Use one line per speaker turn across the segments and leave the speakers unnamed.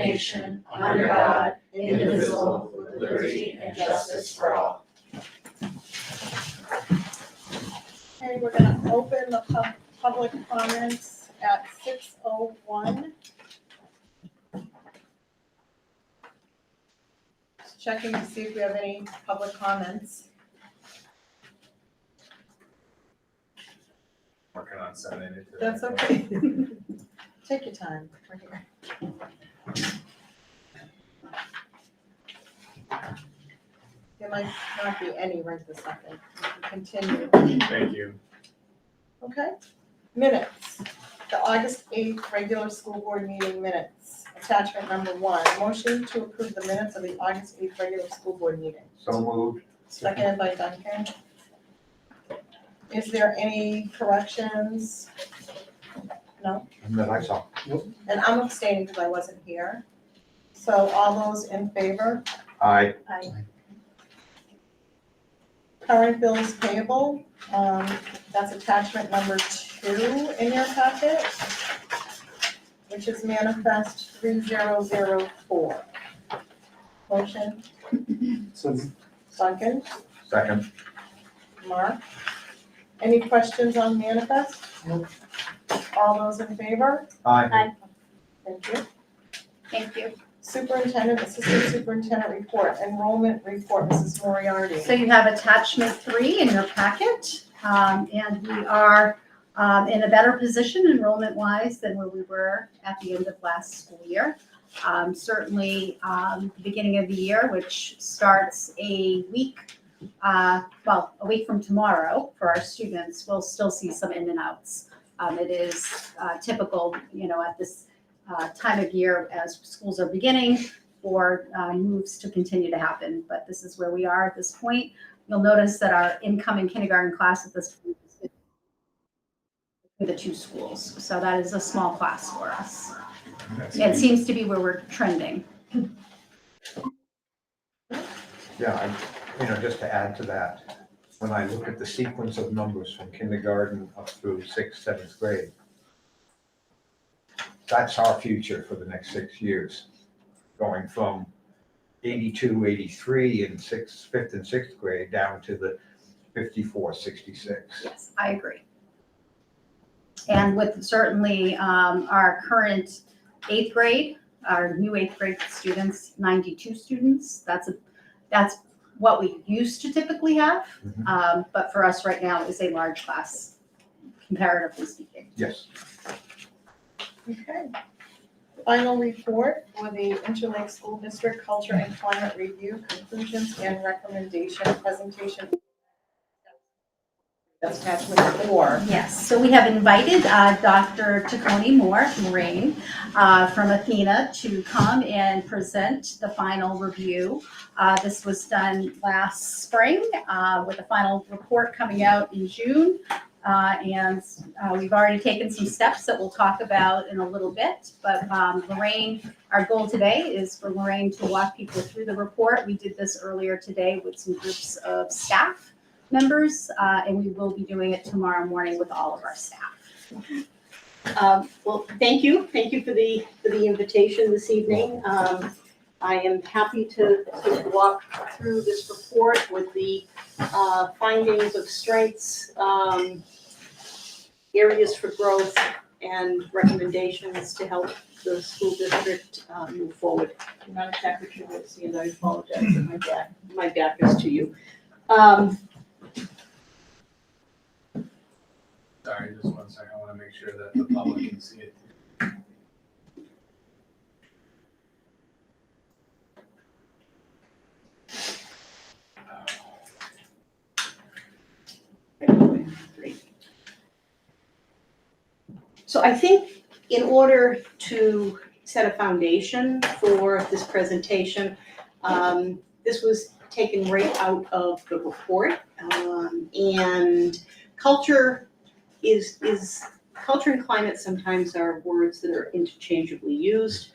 nation, under God, indivisible, with liberty and justice for all.
Okay, we're gonna open the public comments at 6:01. Just checking to see if we have any public comments.
Working on sending it to.
That's okay. Take your time. We're here. There might not be any right this second. We can continue.
Thank you.
Okay, minutes, the August 8th regular school board meeting minutes, attachment number 1, motion to approve the minutes of the August 8th regular school board meeting.
So moved.
Seconded by Duncan. Is there any corrections? No,
And then I saw.
and I'm abstaining because I wasn't here. So all those in favor?
Aye.
Aye. Current bills payable, that's attachment number 2 in your packet, which is manifest 3004. Motion,
So.
Duncan,
Second.
Mark. Any questions on manifest?
Nope.
All those in favor?
Aye.
Thank you.
Thank you.
Superintendent, assistant superintendent report, enrollment report, Mrs. Moriarty.
So you have attachment 3 in your packet, and we are in a better position enrollment-wise than where we were at the end of last school year. Certainly, the beginning of the year, which starts a week from tomorrow for our students, we'll still see some in and outs. It is typical, at this time of year as schools are beginning for moves to continue to happen, but this is where we are at this point. You'll notice that our incoming kindergarten class at this point is the 2 schools, so that is a small class for us. It seems to be where we're trending.
Yeah, just to add to that, when I look at the sequence of numbers from kindergarten up through 6th, 7th grade, that's our future for the next 6 years, going from 82, 83 in 5th and 6th grade down to the 54, 66.
Yes, I agree. And with certainly our current 8th grade, our new 8th grade students, 92 students, that's what we used to typically have. But for us right now, it's a large class, comparatively speaking.
Yes.
Okay. Final report for the Interlake School District Culture and Climate Review, conclusions and recommendation presentation. That's attachment 4.
Yes, so we have invited Dr. Taconi Moraine from Athena to come and present the final review. This was done last spring with the final report coming out in June. And we've already taken some steps that we'll talk about in a little bit. But Lorraine, our goal today is for Lorraine to walk people through the report. We did this earlier today with some groups of staff members, and we will be doing it tomorrow morning with all of our staff.
Well, thank you. Thank you for the invitation this evening. I am happy to walk through this report with the findings of strengths, areas for growth, and recommendations to help the school district move forward. I'm not exactly sure what to see, and I apologize that my back is to you.
Sorry, just 1 second. I want to make sure that the public can see it.
So I think in order to set a foundation for this presentation, this was taken right out of the report. And culture culture and climate sometimes are words that are interchangeably used.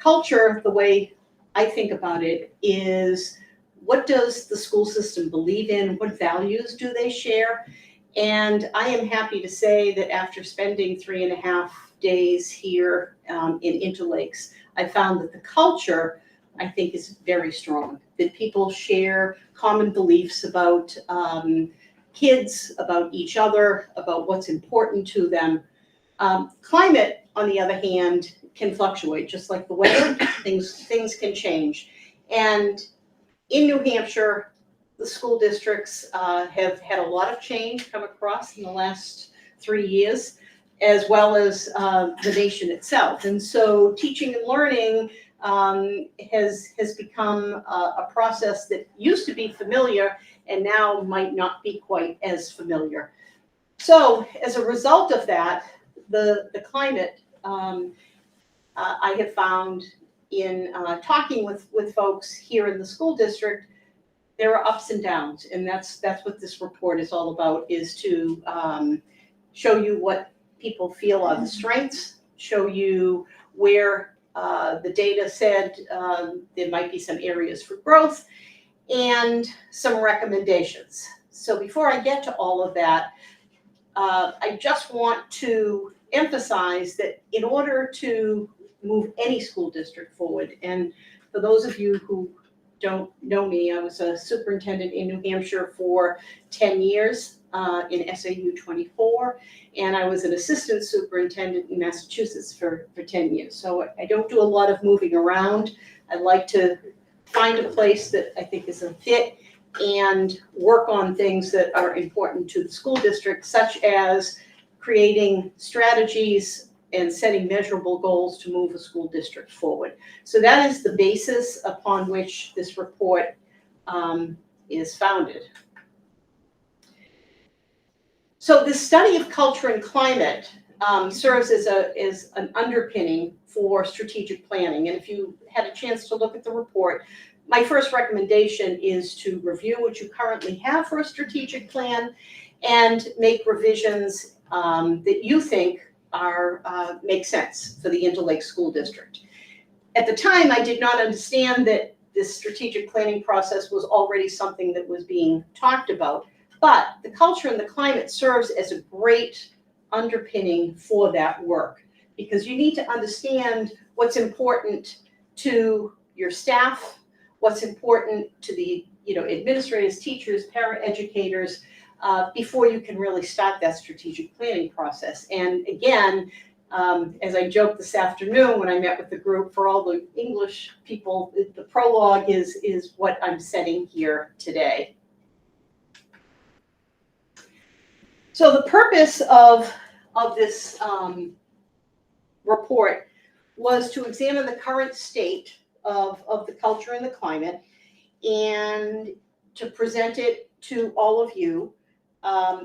Culture, the way I think about it, is what does the school system believe in? What values do they share? And I am happy to say that after spending 3.5 days here in Interlakes, I found that the culture, I think, is very strong, that people share common beliefs about kids, about each other, about what's important to them. Climate, on the other hand, can fluctuate, just like the weather. Things can change. And in New Hampshire, the school districts have had a lot of change come across in the last 3 years, as well as the nation itself. And so teaching and learning has become a process that used to be familiar and now might not be quite as familiar. So as a result of that, the climate, I have found in talking with folks here in the school district, there are ups and downs, and that's what this report is all about, is to show you what people feel are the strengths, show you where the data said there might be some areas for growth, and some recommendations. So before I get to all of that, I just want to emphasize that in order to move any school district forward, and for those of you who don't know me, I was a superintendent in New Hampshire for 10 years in SAU 24, and I was an assistant superintendent in Massachusetts for 10 years. So I don't do a lot of moving around. I like to find a place that I think is a fit and work on things that are important to the school district, such as creating strategies and setting measurable goals to move a school district forward. So that is the basis upon which this report is founded. So the study of culture and climate serves as an underpinning for strategic planning. And if you had a chance to look at the report, my first recommendation is to review what you currently have for a strategic plan and make revisions that you think make sense for the Interlake School District. At the time, I did not understand that this strategic planning process was already something that was being talked about, but the culture and the climate serves as a great underpinning for that work, because you need to understand what's important to your staff, what's important to the administrators, teachers, paraeducators, before you can really start that strategic planning process. And again, as I joked this afternoon when I met with the group, for all the English people, the prologue is what I'm setting here today. So the purpose of this report was to examine the current state of the culture and the climate, and to present it to all of you.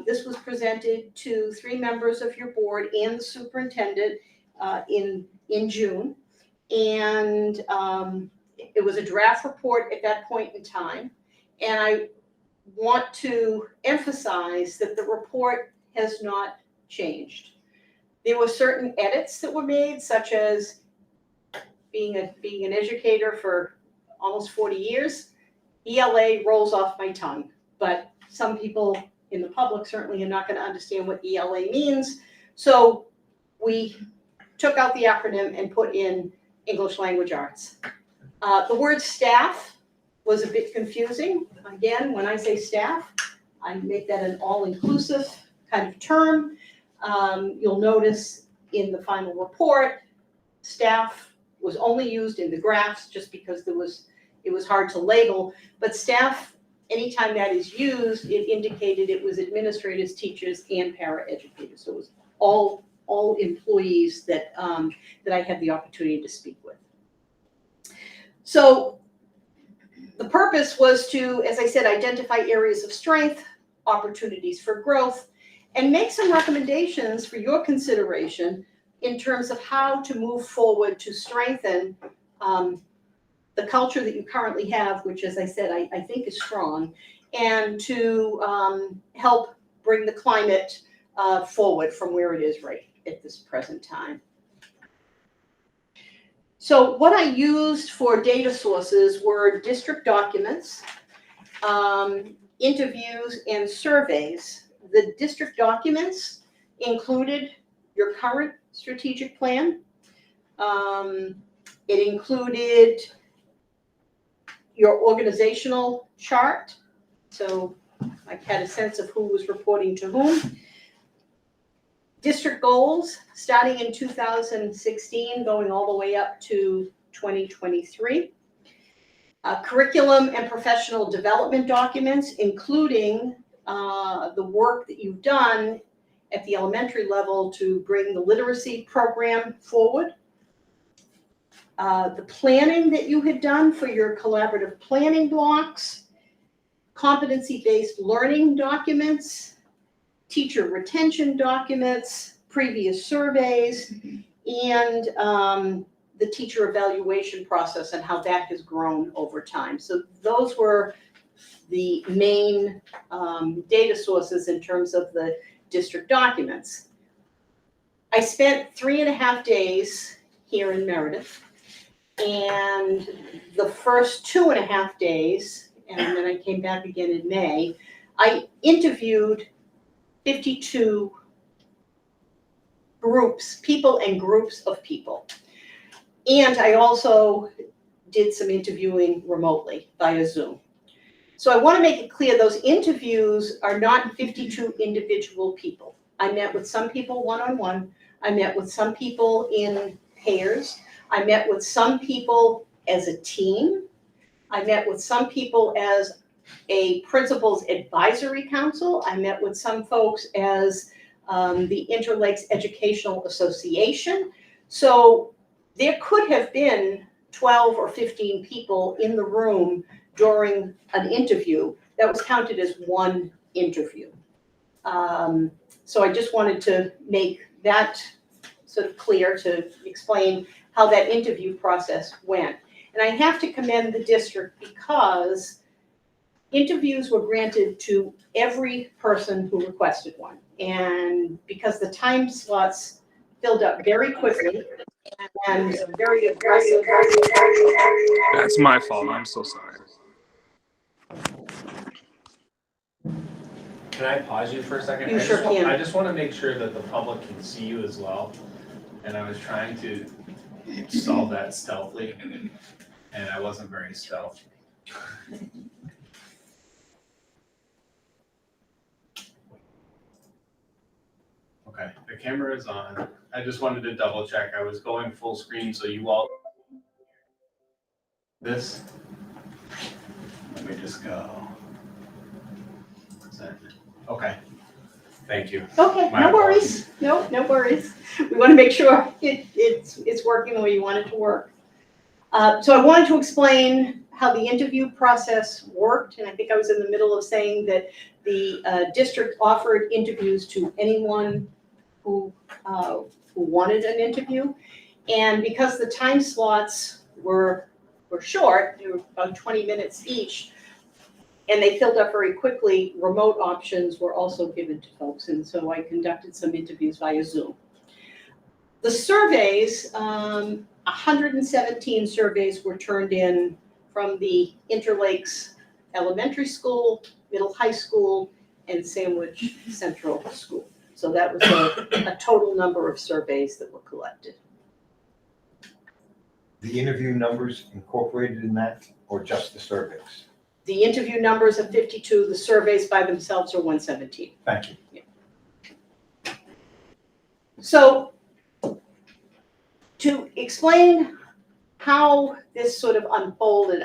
This was presented to 3 members of your board and the superintendent in June. And it was a draft report at that point in time. And I want to emphasize that the report has not changed. There were certain edits that were made, such as being an educator for almost 40 years, ELA rolls off my tongue, but some people in the public certainly are not going to understand what ELA means. So we took out the acronym and put in English Language Arts. The word staff was a bit confusing. Again, when I say staff, I make that an all-inclusive kind of term. You'll notice in the final report, staff was only used in the graphs just because it was hard to label, but staff, anytime that is used, it indicated it was administrators, teachers, and paraeducators. So it was all employees that I had the opportunity to speak with. So the purpose was to, as I said, identify areas of strength, opportunities for growth, and make some recommendations for your consideration in terms of how to move forward to strengthen the culture that you currently have, which, as I said, I think is strong, and to help bring the climate forward from where it is right at this present time. So what I used for data sources were district documents, interviews, and surveys The district documents included your current strategic plan. It included your organizational chart, so I had a sense of who was reporting to whom. District goals, starting in 2016, going all the way up to 2023. Curriculum and professional development documents, including the work that you've done at the elementary level to bring the literacy program forward. The planning that you had done for your collaborative planning blocks, competency-based learning documents, teacher retention documents, previous surveys, and the teacher evaluation process and how that has grown over time. So those were the main data sources in terms of the district documents. I spent 3.5 days here in Meredith, and the first 2.5 days, and then I came back again in May, I interviewed 52 groups, people and groups of people. And I also did some interviewing remotely via Zoom. So I want to make it clear those interviews are not 52 individual people. I met with some people one-on-one. I met with some people in pairs. I met with some people as a team. I met with some people as a principal's advisory council. I met with some folks as the Interlakes Educational Association. So there could have been 12 or 15 people in the room during an interview that was counted as one interview. So I just wanted to make that sort of clear to explain how that interview process went. And I have to commend the district because interviews were granted to every person who requested one. And because the time slots filled up very quickly and very aggressive.
That's my fault. I'm so sorry.
Can I pause you for a second?
You sure can.
I just want to make sure that the public can see you as well. And I was trying to solve that stealthily, and I wasn't very stealthy. Okay, the camera is on. I just wanted to double check. I was going full screen so you all. This. Let me just go. Okay, thank you.
Okay,
My
no worries. No worries. We want to make sure it's working the way you want it to work. So I wanted to explain how the interview process worked, and I think I was in the middle of saying that the district offered interviews to anyone who wanted an interview. And because the time slots were short, they were about 20 minutes each, and they filled up very quickly, remote options were also given to folks. And so I conducted some interviews via Zoom. The surveys, 117 surveys were turned in from the Interlakes Elementary School, Middle High School, and Sandwich Central School. So that was a total number of surveys that were collected.
The interview numbers incorporated in that, or just the surveys?
The interview numbers are 52, the surveys by themselves are 117.
Thank you.
Yeah. So to explain how this sort of unfolded,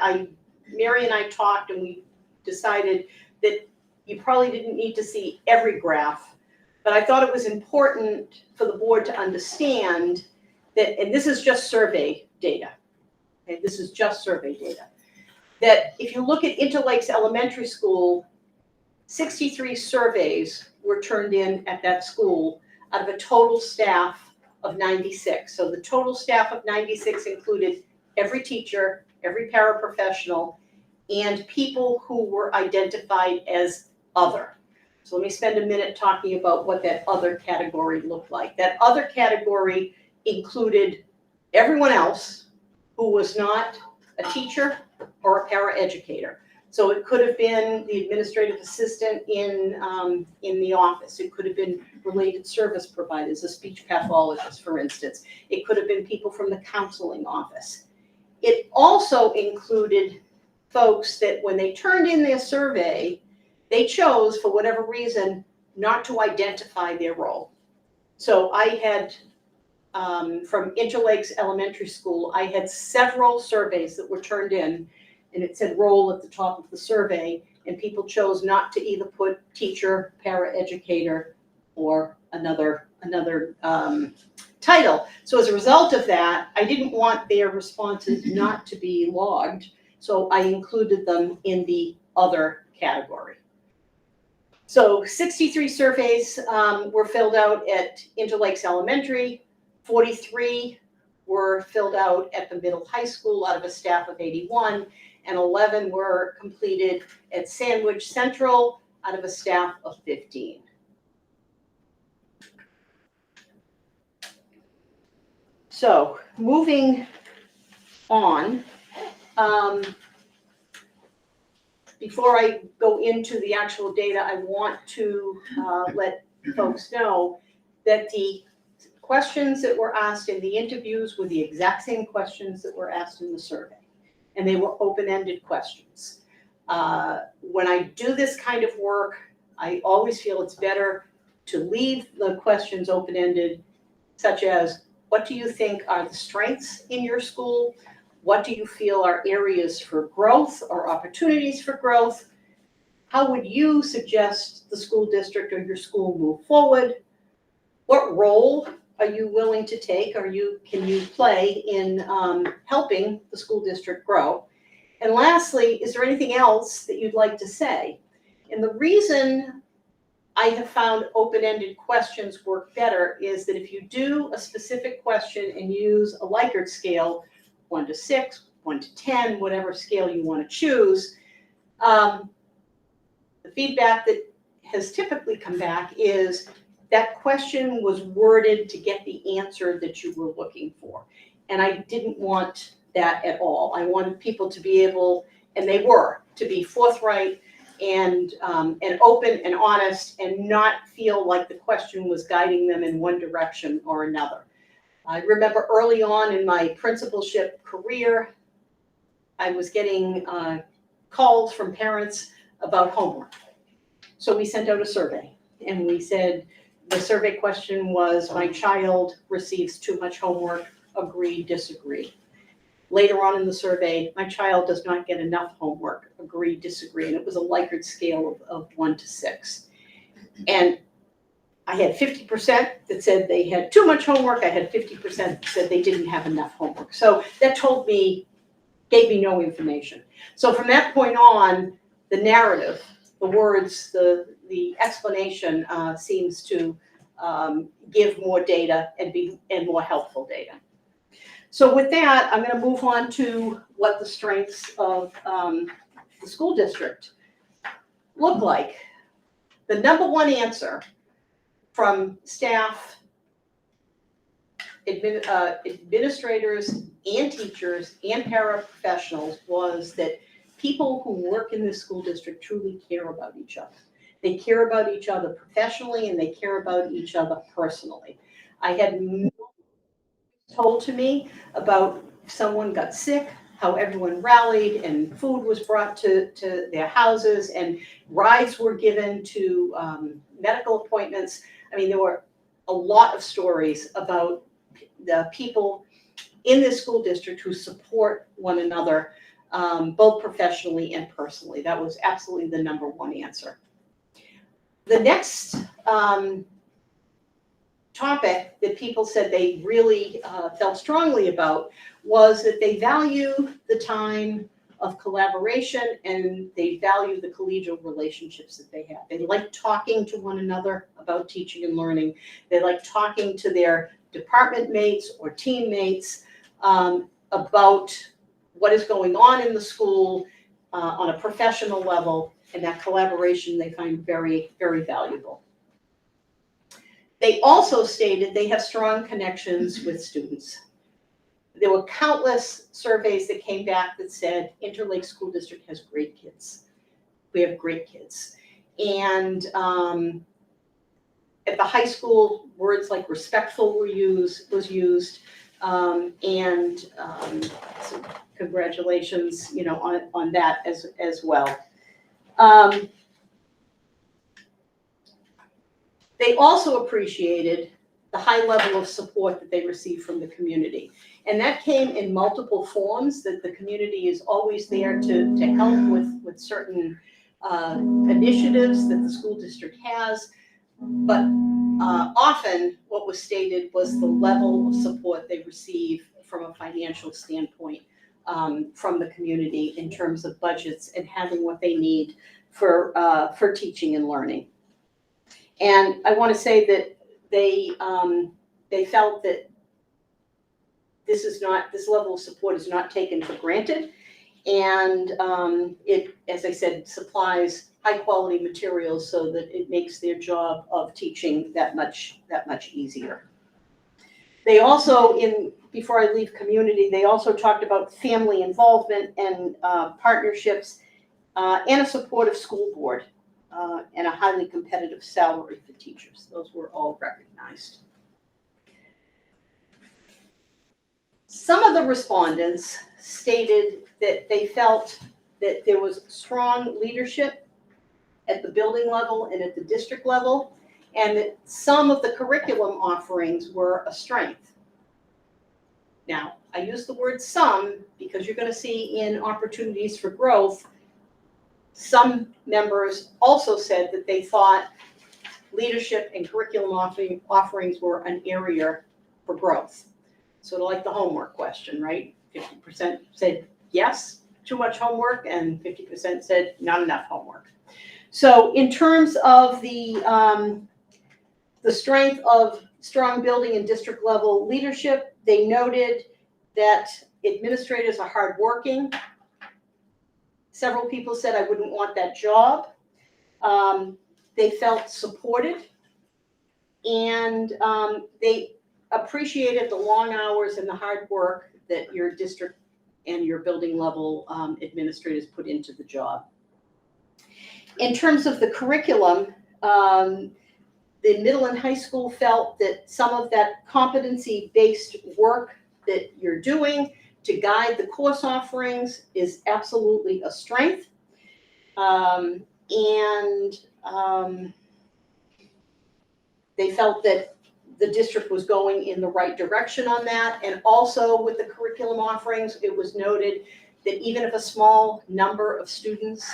Mary and I talked and we decided that you probably didn't need to see every graph, but I thought it was important for the board to understand that, and this is just survey data, okay, this is just survey data, that if you look at Interlakes Elementary School, 63 surveys were turned in at that school out of a total staff of 96. So the total staff of 96 included every teacher, every paraprofessional, and people who were identified as other. So let me spend a minute talking about what that other category looked like. That other category included everyone else who was not a teacher or a paraeducator. So it could have been the administrative assistant in the office. It could have been related service providers, a speech pathologist, for instance. It could have been people from the counseling office. It also included folks that when they turned in their survey, they chose, for whatever reason, not to identify their role. So I had, from Interlakes Elementary School, I had several surveys that were turned in, and it said role at the top of the survey, and people chose not to either put teacher, paraeducator, or another title. So as a result of that, I didn't want their responses not to be logged, so I included them in the other category. So 63 surveys were filled out at Interlakes Elementary, 43 were filled out at the middle high school out of a staff of 81, and 11 were completed at Sandwich Central out of a staff of 15. So moving on, before I go into the actual data, I want to let folks know that the questions that were asked in the interviews were the exact same questions that were asked in the survey, and they were open-ended questions. When I do this kind of work, I always feel it's better to leave the questions open-ended, such as, what do you think are the strengths in your school? What do you feel are areas for growth or opportunities for growth? How would you suggest the school district or your school move forward? What role are you willing to take, or can you play in helping the school district grow? And lastly, is there anything else that you'd like to say? And the reason I have found open-ended questions work better is that if you do a specific question and use a Likert scale, 1 to 6, 1 to 10, whatever scale you want to choose, the feedback that has typically come back is that question was worded to get the answer that you were looking for. And I didn't want that at all. I wanted people to be able, and they were, to be forthright and open and honest, and not feel like the question was guiding them in one direction or another. I remember early on in my principalship career, I was getting calls from parents about homework. So we sent out a survey, and we said, the survey question was, my child receives too much homework, agree, disagree. Later on in the survey, my child does not get enough homework, agree, disagree, and it was a Likert scale of 1 to 6. And I had 50% that said they had too much homework. I had 50% that said they didn't have enough homework. So that gave me no information. So from that point on, the narrative, the words, the explanation seems to give more data and more helpful data. So with that, I'm going to move on to what the strengths of the school district look like. The number one answer from staff, administrators, and teachers, and paraprofessionals was that people who work in this school district truly care about each other. They care about each other professionally, and they care about each other personally. I had told to me about if someone got sick, how everyone rallied and food was brought to their houses and rides were given to medical appointments. I mean, there were a lot of stories about the people in this school district who support one another, both professionally and personally. That was absolutely the number one answer. The next topic that people said they really felt strongly about was that they value the time of collaboration, and they value the collegial relationships that they have. They like talking to one another about teaching and learning. They like talking to their department mates or teammates about what is going on in the school on a professional level, and that collaboration they find very, very valuable. They also stated they have strong connections with students. There were countless surveys that came back that said Interlake School District has great kids. We have great kids. And at the high school, words like respectful was used. So congratulations, on that as well. They also appreciated the high level of support that they received from the community. And that came in multiple forms, that the community is always there to help with certain initiatives that the school district has. But often what was stated was the level of support they receive from a financial standpoint from the community in terms of budgets and having what they need for teaching and learning. And I want to say that they felt that this level of support is not taken for granted. And it, as I said, supplies high quality materials so that it makes their job of teaching that much easier. They also, before I leave community, they also talked about family involvement and partnerships and a supportive school board and a highly competitive salary for teachers. Those were all recognized. Some of the respondents stated that they felt that there was strong leadership at the building level and at the district level, and that some of the curriculum offerings were a strength. Now, I use the word some because you're going to see in opportunities for growth, some members also said that they thought leadership and curriculum offerings were an area for growth. Sort of like the homework question, right? 50% said yes, too much homework, and 50% said not enough homework. So in terms of the strength of strong building and district level leadership, they noted that administrators are hardworking. Several people said, I wouldn't want that job. They felt supported, and they appreciated the long hours and the hard work that your district and your building level administrators put into the job. In terms of the curriculum, the middle and high school felt that some of that competency-based work that you're doing to guide the course offerings is absolutely a strength. They felt that the district was going in the right direction on that. And also with the curriculum offerings, it was noted that even if a small number of students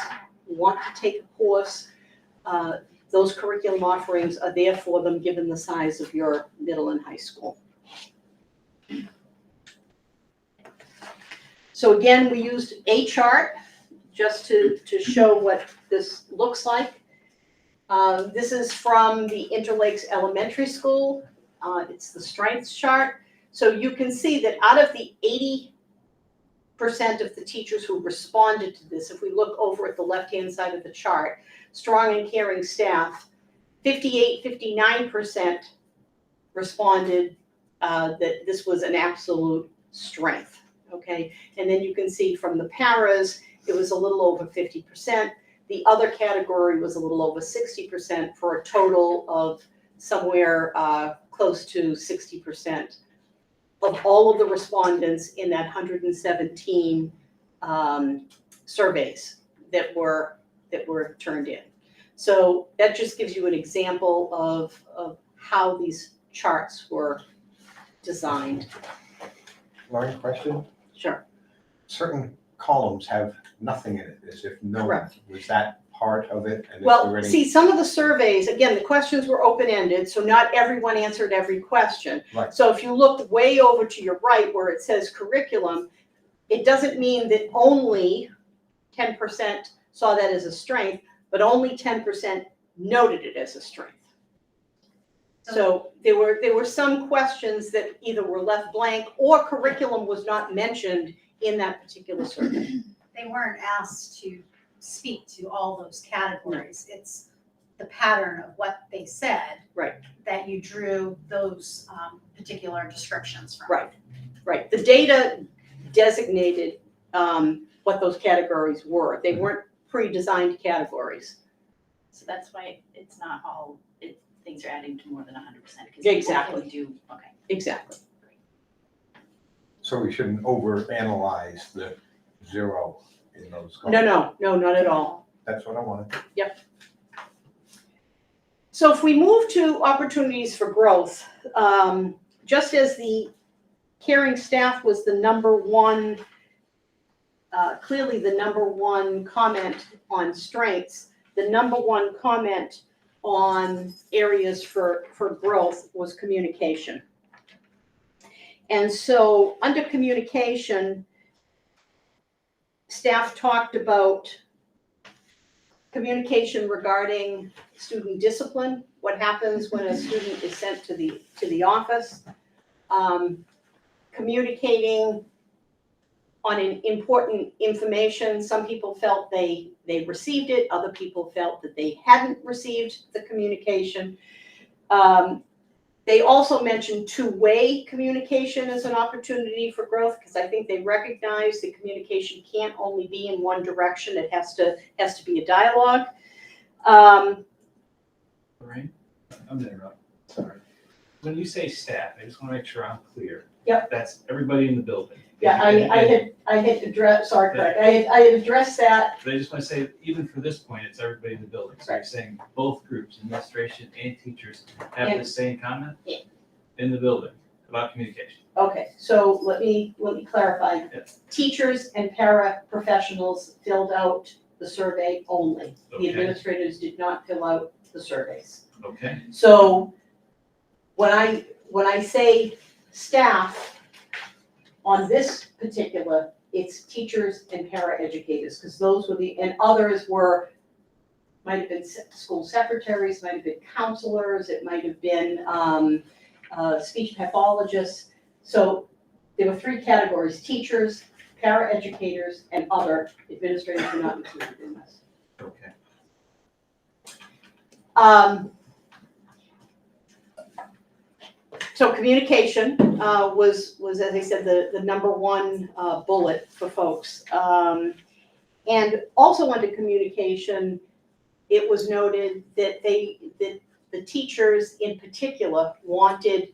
want to take a course, those curriculum offerings are there for them given the size of your middle and high school. So again, we used a chart just to show what this looks like. This is from the Interlakes Elementary School. It's the strengths chart. So you can see that out of the 80% of the teachers who responded to this, if we look over at the left-hand side of the chart, strong and caring staff, 59% responded that this was an absolute strength. Okay, and then you can see from the paras, it was a little over 50%. The other category was a little over 60% for a total of somewhere close to 60% of all of the respondents in that 117 surveys that were turned in. So that just gives you an example of how these charts were designed.
Lauren, question?
Sure.
Certain columns have nothing in it, as if no,
Correct.
Was that part of it? And
Well, see, some of the surveys, again, the questions were open-ended, so not everyone answered every question.
Right.
So if you look way over to your right where it says curriculum, it doesn't mean that only 10% saw that as a strength, but only 10% noted it as a strength. So there were some questions that either were left blank or curriculum was not mentioned in that particular survey.
They weren't asked to speak to all those categories. It's the pattern of what they said.
Right.
That you drew those particular descriptions from.
Right, right. The data designated what those categories were. They weren't pre-designed categories.
So that's why it's not all, things are adding to more than 100%.
Exactly.
Okay.
Exactly.
So we shouldn't overanalyze the zero in those.
No, not at all.
That's what I wanted.
So if we move to opportunities for growth, just as the caring staff was the number one, clearly the number one comment on strengths, the number one comment on areas for growth was communication. And so under communication, staff talked about communication regarding student discipline, what happens when a student is sent to the office, communicating on an important information. Some people felt they received it, other people felt that they hadn't received the communication. They also mentioned two-way communication as an opportunity for growth, because I think they recognize that communication can't only be in one direction, it has to be a dialogue.
Lorraine, I'm gonna interrupt, sorry. When you say staff, I just wanna make sure I'm clear.
Yep.
That's everybody in the building.
Yeah, I had addressed, sorry, Craig, I had addressed that.
But I just wanna say, even for this point, it's everybody in the building. So you're saying both groups, administration and teachers, have the same comment?
Yeah.
In the building about communication.
Okay, so let me clarify.
Yes.
Teachers and para-professionals filled out the survey only. The
Okay.
administrators did not fill out the surveys.
Okay,
So when I say staff, on this particular, it's teachers and para-educators, because those were and others were, might have been school secretaries, might have been counselors, it might have been speech pathologists. So there were three categories: teachers, para-educators, and other. Administrators were not included in this.
okay.
So communication was, as I said, the number one bullet for folks. And also under communication, it was noted that the teachers in particular wanted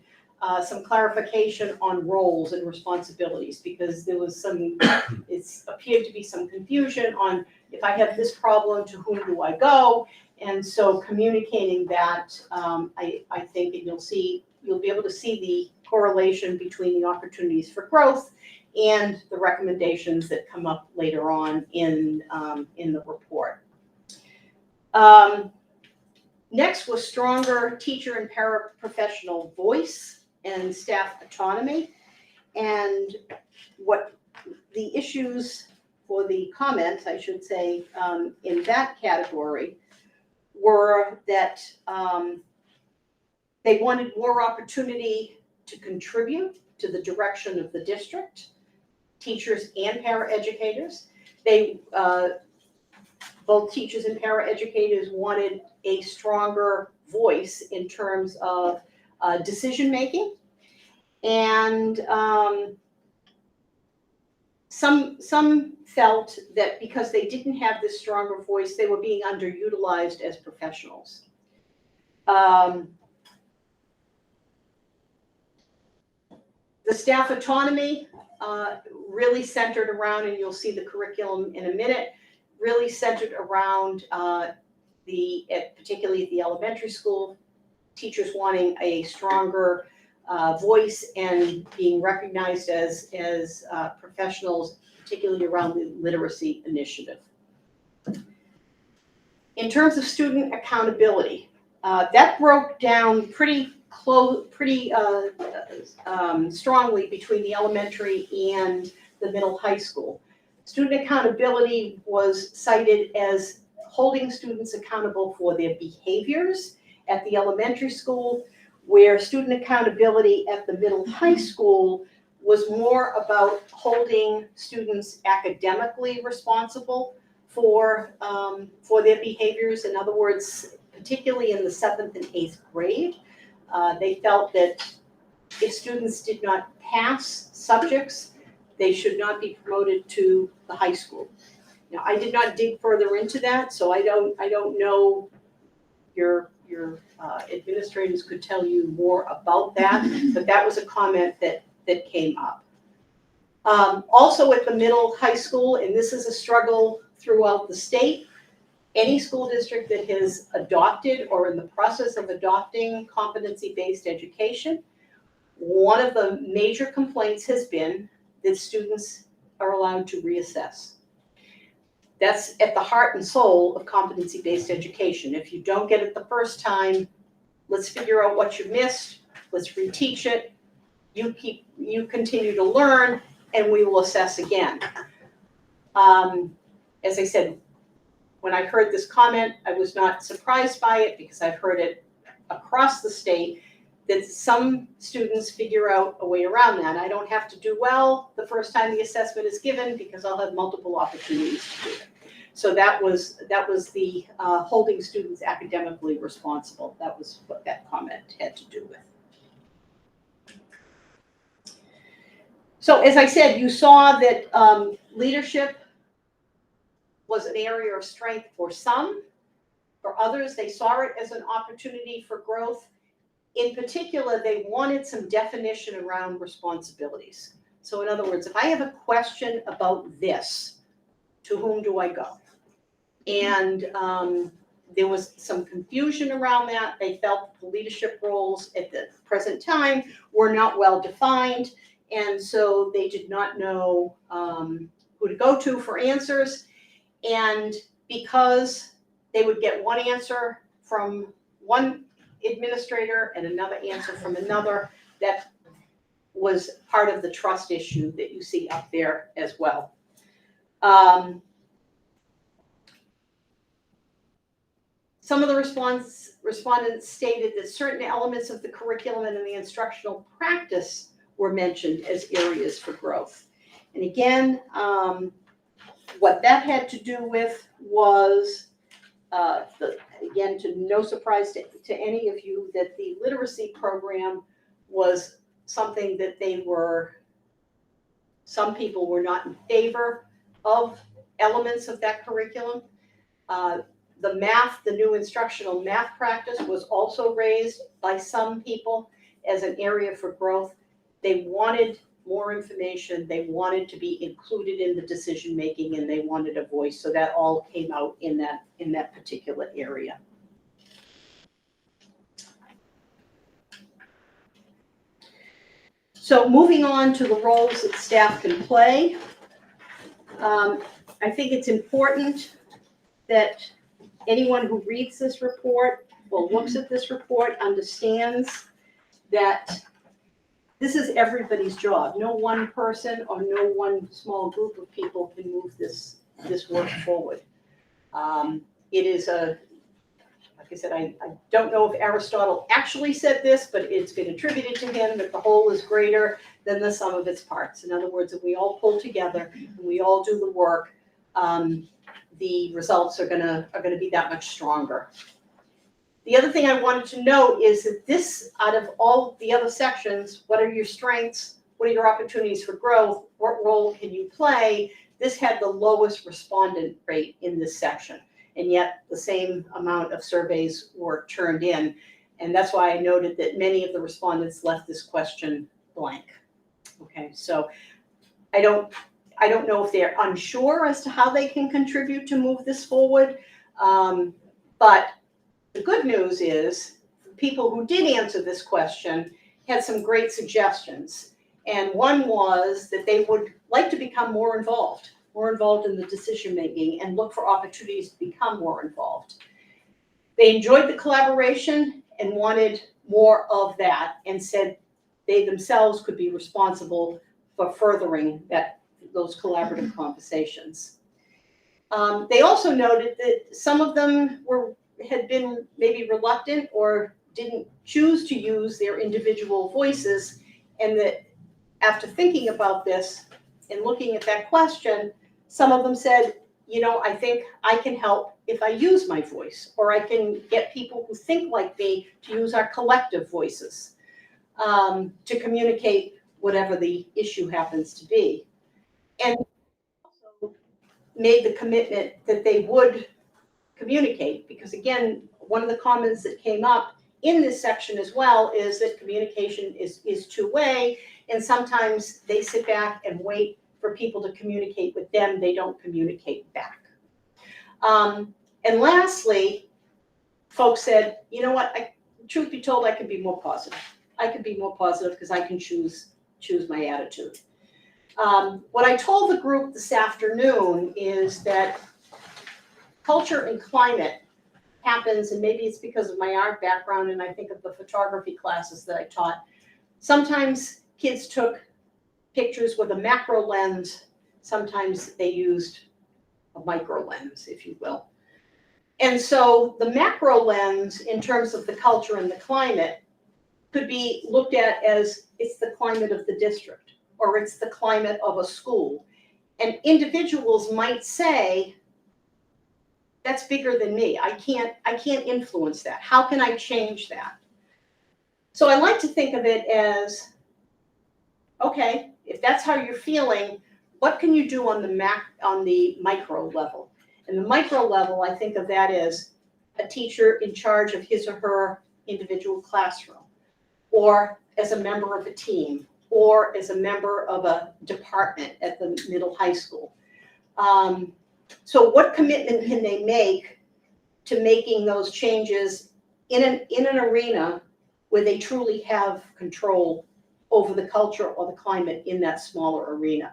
some clarification on roles and responsibilities, because there was it appeared to be some confusion on, if I have this problem, to whom do I go? And so communicating that, I think, and you'll be able to see the correlation between the opportunities for growth and the recommendations that come up later on in the report. Next was stronger teacher and paraprofessional voice and staff autonomy. And what the issues, or the comments, I should say, in that category were that they wanted more opportunity to contribute to the direction of the district, teachers and paraeducators. They, both teachers and paraeducators wanted a stronger voice in terms of decision-making. And some felt that because they didn't have this stronger voice, they were being underutilized as professionals. The staff autonomy really centered around, and you'll see the curriculum in a minute, really centered around particularly at the elementary school, teachers wanting a stronger voice and being recognized as professionals, particularly around the literacy initiative. In terms of student accountability, that broke down pretty strongly between the elementary and the middle high school. Student accountability was cited as holding students accountable for their behaviors at the elementary school, where student accountability at the middle high school was more about holding students academically responsible for their behaviors. In other words, particularly in the 7th and 8th grade, they felt that if students did not pass subjects, they should not be promoted to the high school. Now, I did not dig further into that, so I don't know, your administrators could tell you more about that, but that was a comment that came up. Also at the middle high school, and this is a struggle throughout the state, any school district that has adopted or in the process of adopting competency-based education, one of the major complaints has been that students are allowed to reassess. That's at the heart and soul of competency-based education. If you don't get it the first time, let's figure out what you missed, let's reteach it, you continue to learn, and we will assess again. As I said, when I heard this comment, I was not surprised by it because I've heard it across the state that some students figure out a way around that. I don't have to do well the first time the assessment is given because I'll have multiple opportunities to do it. So that was the holding students academically responsible. That was what that comment had to do with. So as I said, you saw that leadership was an area of strength for some. For others, they saw it as an opportunity for growth. In particular, they wanted some definition around responsibilities. So in other words, if I have a question about this, to whom do I go? And there was some confusion around that. They felt the leadership roles at the present time were not well defined. And so they did not know who to go to for answers. And because they would get one answer from one administrator and another answer from another, that was part of the trust issue that you see up there as well. Some of the respondents stated that certain elements of the curriculum and the instructional practice were mentioned as areas for growth. And again, what that had to do with was, again, to no surprise to any of you, that the literacy program was something that some people were not in favor of elements of that curriculum. The new instructional math practice was also raised by some people as an area for growth. They wanted more information, they wanted to be included in the decision-making, and they wanted a voice. So that all came out in that particular area. So moving on to the roles that staff can play. I think it's important that anyone who reads this report or looks at this report understands that this is everybody's job. No one person or no one small group of people can move this work forward. It is like I said, I don't know if Aristotle actually said this, but it's been attributed to him that the whole is greater than the sum of its parts. In other words, if we all pull together and we all do the work, the results are gonna be that much stronger. The other thing I wanted to note is that this, out of all the other sections, what are your strengths? What are your opportunities for growth? What role can you play? This had the lowest respondent rate in this section. And yet the same amount of surveys were turned in. And that's why I noted that many of the respondents left this question blank. Okay, so I don't know if they're unsure as to how they can contribute to move this forward. But the good news is people who did answer this question had some great suggestions. And one was that they would like to become more involved in the decision-making and look for opportunities to become more involved. They enjoyed the collaboration and wanted more of that, and said they themselves could be responsible for furthering those collaborative conversations. They also noted that some of them had been maybe reluctant or didn't choose to use their individual voices, and that after thinking about this and looking at that question, some of them said, I think I can help if I use my voice, or I can get people who think like me to use our collective voices to communicate whatever the issue happens to be. And also, made the commitment that they would communicate, because again, one of the comments that came up in this section as well is that communication is two-way, and sometimes they sit back and wait for people to communicate with them, they don't communicate back. And lastly, folks said, you know what, truth be told, I could be more positive. I could be more positive because I can choose my attitude. What I told the group this afternoon is that culture and climate happens, and maybe it's because of my art background and I think of the photography classes that I taught. Sometimes kids took pictures with a macro lens, sometimes they used a micro lens, if you will. And so the macro lens, in terms of the culture and the climate, could be looked at as it's the climate of the district, or it's the climate of a school. And individuals might say, that's bigger than me. I can't influence that. How can I change that? So I like to think of it as, okay, if that's how you're feeling, what can you do on the micro level? And the micro level, I think of that as a teacher in charge of his or her individual classroom, or as a member of a team, or as a member of a department at the middle high school. So what commitment can they make to making those changes in an arena where they truly have control over the culture or the climate in that smaller arena?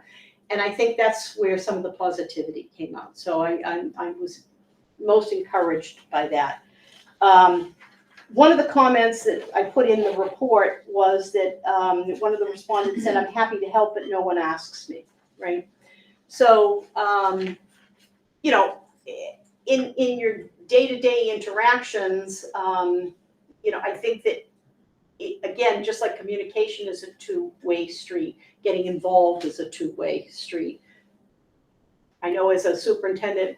And I think that's where some of the positivity came out. So I was most encouraged by that. One of the comments that I put in the report was that one of the respondents said, I'm happy to help, but no one asks me, right? So, you know, in your day-to-day interactions, you know, I think that, again, just like communication is a two-way street, getting involved is a two-way street. I know as a superintendent,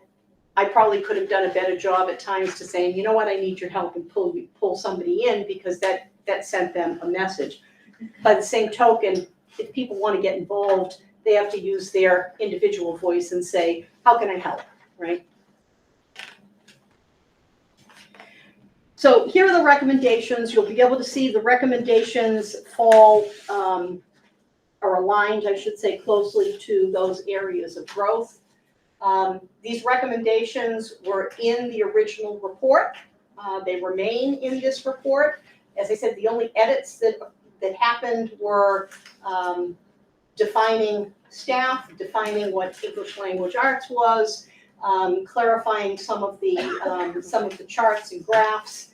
I probably could have done a better job at times to saying, you know what, I need your help, and pull somebody in, because that sent them a message. By the same token, if people want to get involved, they have to use their individual voice and say, how can I help, right? So here are the recommendations. You'll be able to see the recommendations fall, are aligned, I should say, closely to those areas of growth. These recommendations were in the original report. They remain in this report. As I said, the only edits that happened were defining staff, defining what English language arts was, clarifying some of the charts and graphs.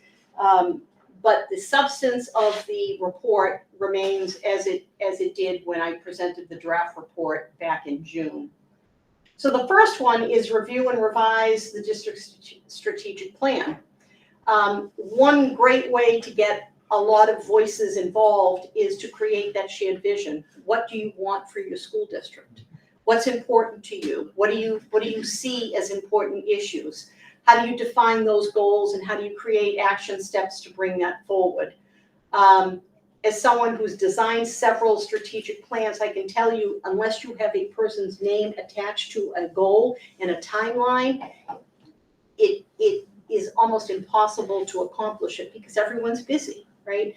But the substance of the report remains as it did when I presented the draft report back in June. So the first one is review and revise the district's strategic plan. One great way to get a lot of voices involved is to create that shared vision. What do you want for your school district? What's important to you? What do you see as important issues? How do you define those goals, and how do you create action steps to bring that forward? As someone who's designed several strategic plans, I can tell you, unless you have a person's name attached to a goal and a timeline, it is almost impossible to accomplish it, because everyone's busy, right?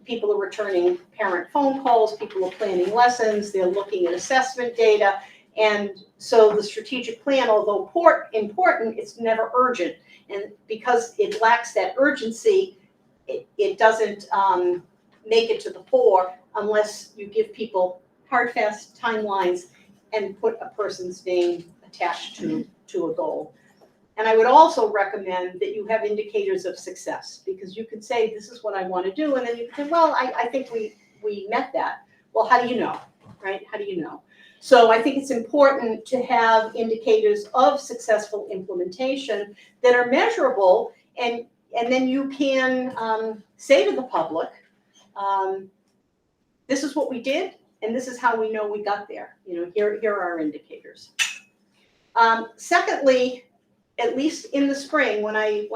People are returning parent phone calls, people are planning lessons, they're looking at assessment data. And so the strategic plan, although important, it's never urgent. And because it lacks that urgency, it doesn't make it to the fore unless you give people hard, fast timelines and put a person's name attached to a goal. And I would also recommend that you have indicators of success, because you could say, this is what I want to do, and then you can say, well, I think we met that. Well, how do you know, right? How do you know? So I think it's important to have indicators of successful implementation that are measurable, and then you can say to the public, this is what we did, and this is how we know we got there. You know, here are our indicators. Secondly, at least in the spring, when I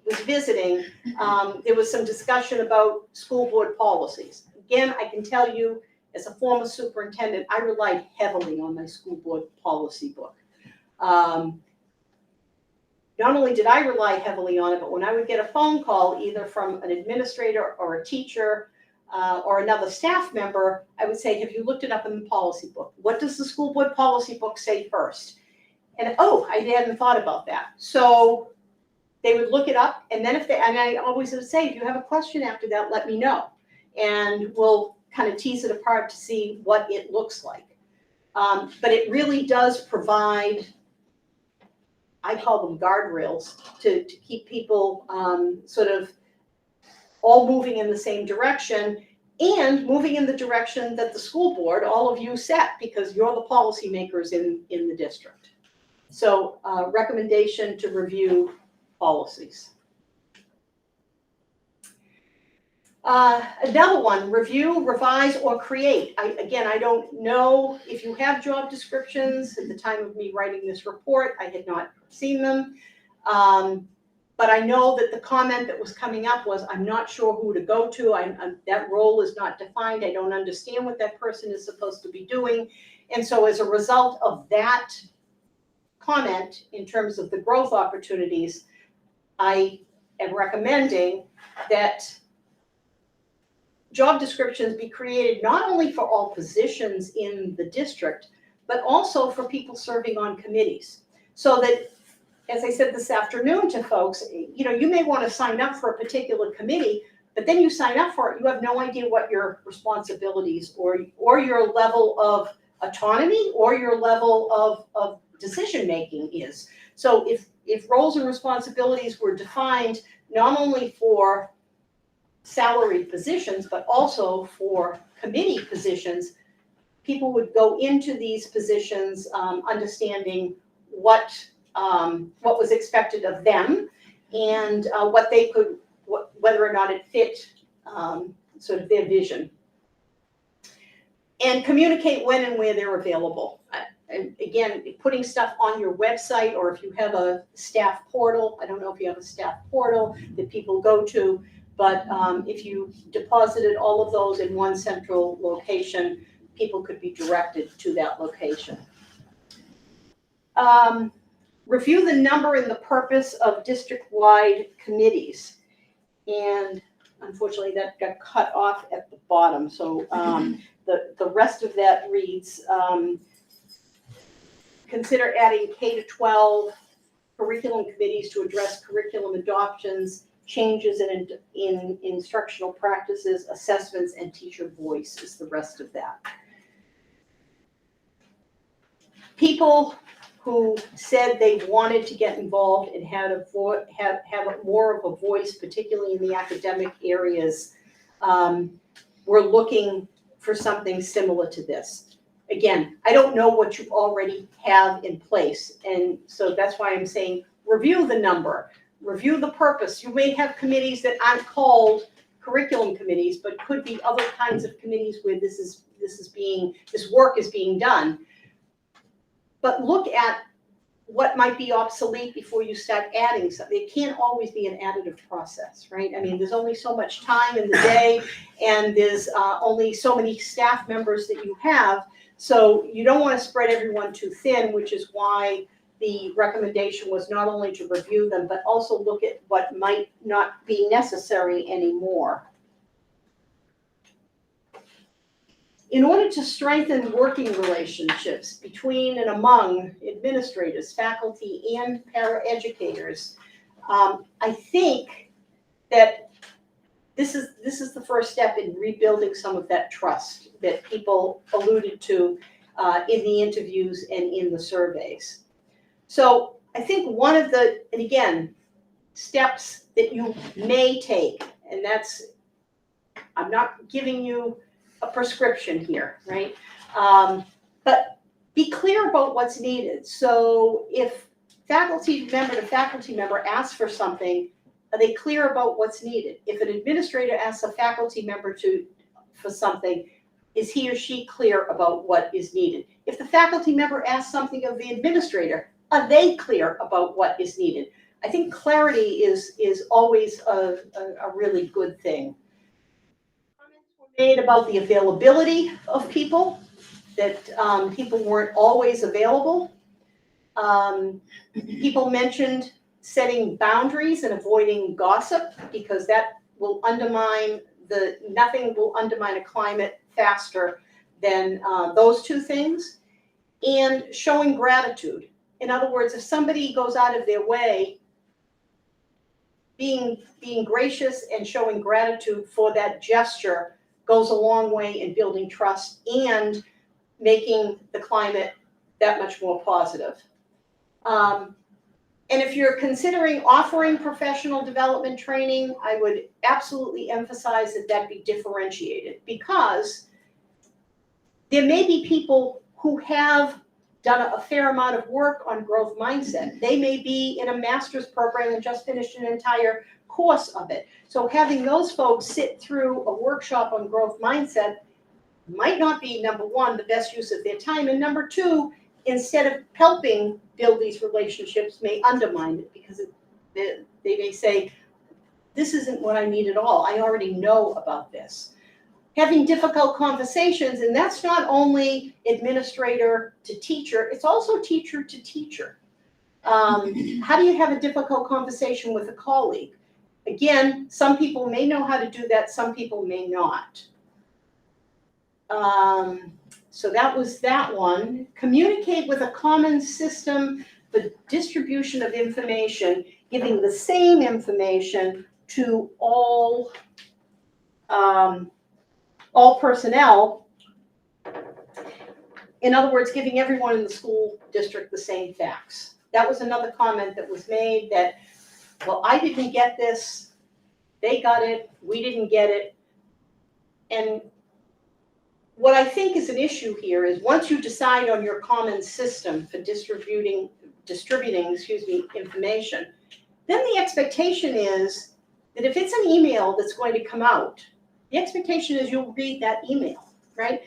was visiting, there was some discussion about school board policies. Again, I can tell you, as a former superintendent, I relied heavily on my school board policy book. Not only did I rely heavily on it, but when I would get a phone call either from an administrator or a teacher or another staff member, I would say, have you looked it up in the policy book? What does the school board policy book say first? And oh, I hadn't thought about that. So they would look it up, and then and I always would say, if you have a question after that, let me know. And we'll kind of tease it apart to see what it looks like. But it really does provide, I call them guardrails, to keep people sort of all moving in the same direction and moving in the direction that the school board, all of you set, because you're the policymakers in the district. So recommendation to review policies. Another one, review, revise, or create. I don't know if you have job descriptions. At the time of me writing this report, I had not seen them. But I know that the comment that was coming up was, I'm not sure who to go to. That role is not defined. I don't understand what that person is supposed to be doing. And so as a result of that comment, in terms of the growth opportunities, I am recommending that job descriptions be created not only for all positions in the district, but also for people serving on committees. So that, as I said this afternoon to folks, you may want to sign up for a particular committee, but then you sign up for it, you have no idea what your responsibilities or your level of autonomy or your level of decision-making is. So if roles and responsibilities were defined not only for salaried positions, but also for committee positions, people would go into these positions understanding what was expected of them and what they could, whether or not it fit sort of their vision. And communicate when and where they're available. And again, putting stuff on your website, or if you have a staff portal, I don't know if you have a staff portal that people go to, but if you deposited all of those in one central location, people could be directed to that location. Review the number and the purpose of district-wide committees. And unfortunately, that got cut off at the bottom. So the rest of that reads, consider adding K-12 curriculum committees to address curriculum adoptions, changes in instructional practices, assessments, and teacher voice is the rest of that. People who said they wanted to get involved and have more of a voice, particularly in the academic areas, were looking for something similar to this. Again, I don't know what you already have in place, and so that's why I'm saying review the number, review the purpose. You may have committees that aren't called curriculum committees, but could be other kinds of committees where this work is being done. But look at what might be obsolete before you start adding something. It can't always be an additive process, right? I mean, there's only so much time in the day, and there's only so many staff members that you have. So you don't want to spread everyone too thin, which is why the recommendation was not only to review them, but also look at what might not be necessary anymore. In order to strengthen working relationships between and among administrators, faculty, and paraeducators, I think that this is the first step in rebuilding some of that trust that people alluded to in the interviews and in the surveys. So I think one of the, and again, steps that you may take, and that's, I'm not giving you a prescription here, right? But be clear about what's needed. So if faculty member to faculty member asks for something, are they clear about what's needed? If an administrator asks a faculty member for something, is he or she clear about what is needed? If the faculty member asks something of the administrator, are they clear about what is needed? I think clarity is always a really good thing. Comments were made about the availability of people, that people weren't always available. People mentioned setting boundaries and avoiding gossip, because that will undermine nothing will undermine a climate faster than those two things. And showing gratitude. In other words, if somebody goes out of their way, being gracious and showing gratitude for that gesture goes a long way in building trust and making the climate that much more positive. And if you're considering offering professional development training, I would absolutely emphasize that be differentiated, because there may be people who have done a fair amount of work on growth mindset. They may be in a master's program and just finished an entire course of it. So having those folks sit through a workshop on growth mindset might not be, number one, the best use of their time, and number two, instead of helping build these relationships, may undermine it, because they may say, this isn't what I need at all. I already know about this. Having difficult conversations, and that's not only administrator to teacher, it's also teacher to teacher. How do you have a difficult conversation with a colleague? Again, some people may know how to do that, some people may not. So that was that one. Communicate with a common system for distribution of information, giving the same information to all personnel. In other words, giving everyone in the school district the same facts. That was another comment that was made, that, well, I didn't get this, they got it, we didn't get it. And what I think is an issue here is, once you decide on your common system for distributing information, then the expectation is that if it's an email that's going to come out, the expectation is you'll read that email, right?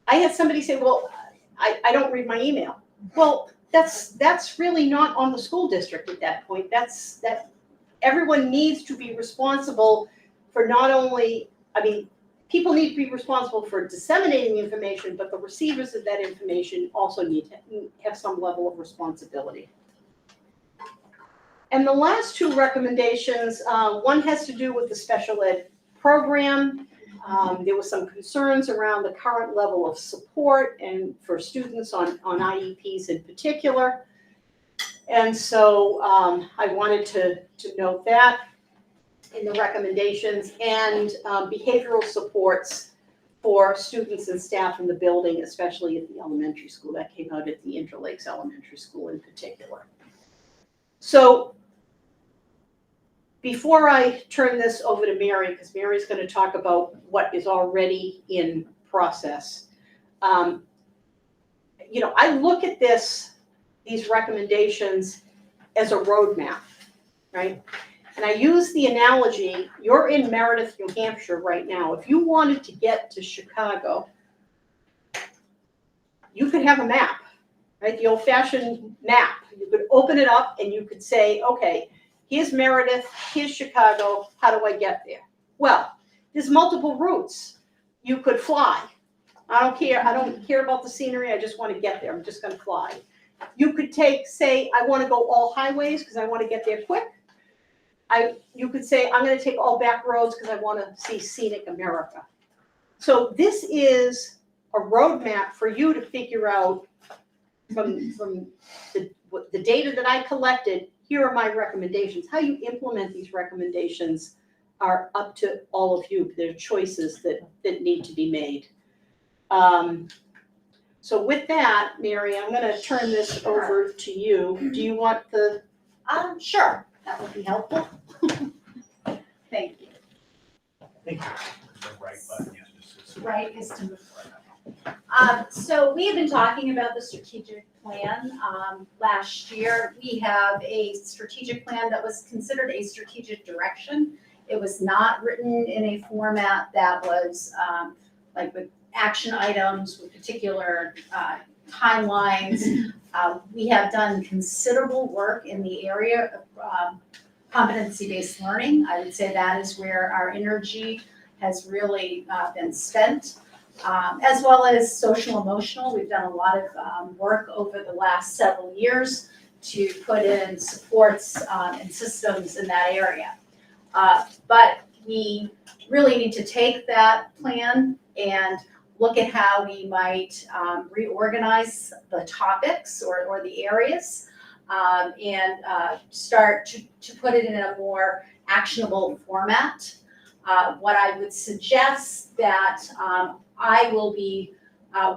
I had somebody say, well, I don't read my email. Well, that's really not on the school district at that point. That everyone needs to be responsible for not only, people need to be responsible for disseminating the information, but the receivers of that information also need to have some level of responsibility. And the last two recommendations, one has to do with the special ed program. There were some concerns around the current level of support and for students on IEPs in particular. And so I wanted to note that in the recommendations, and behavioral supports for students and staff in the building, especially at the elementary school. That came out at the Interlakes Elementary School in particular. So before I turn this over to Mary, because Mary's going to talk about what is already in process, I look at these recommendations as a roadmap, right? And I use the analogy, you're in Meredith, New Hampshire right now. If you wanted to get to Chicago, you could have a map, right? The old-fashioned map. You could open it up and you could say, okay, here's Meredith, here's Chicago, how do I get there? Well, there's multiple routes. You could fly. I don't care about the scenery, I just want to get there, I'm just gonna fly. You could say, I want to go all highways because I want to get there quick. You could say, I'm going to take all back roads because I want to see scenic America. So this is a roadmap for you to figure out from the data that I collected, here are my recommendations. How you implement these recommendations are up to all of you. There are choices that need to be made. So with that, Mary, I'm going to turn this over to you. Do you want the...
Sure, that would be helpful. Thank you.
I think the right button, yes.
Right, is to move forward. So we have been talking about the strategic plan. Last year, we have a strategic plan that was considered a strategic direction. It was not written in a format that was like with action items, with particular timelines. We have done considerable work in the area of competency-based learning. I would say that is where our energy has really been spent. as well as social emotional. We've done a lot of work over the last several years to put in supports and systems in that area. But we really need to take that plan and look at how we might reorganize the topics or the areas and start to put it in a more actionable format. What I would suggest that I will be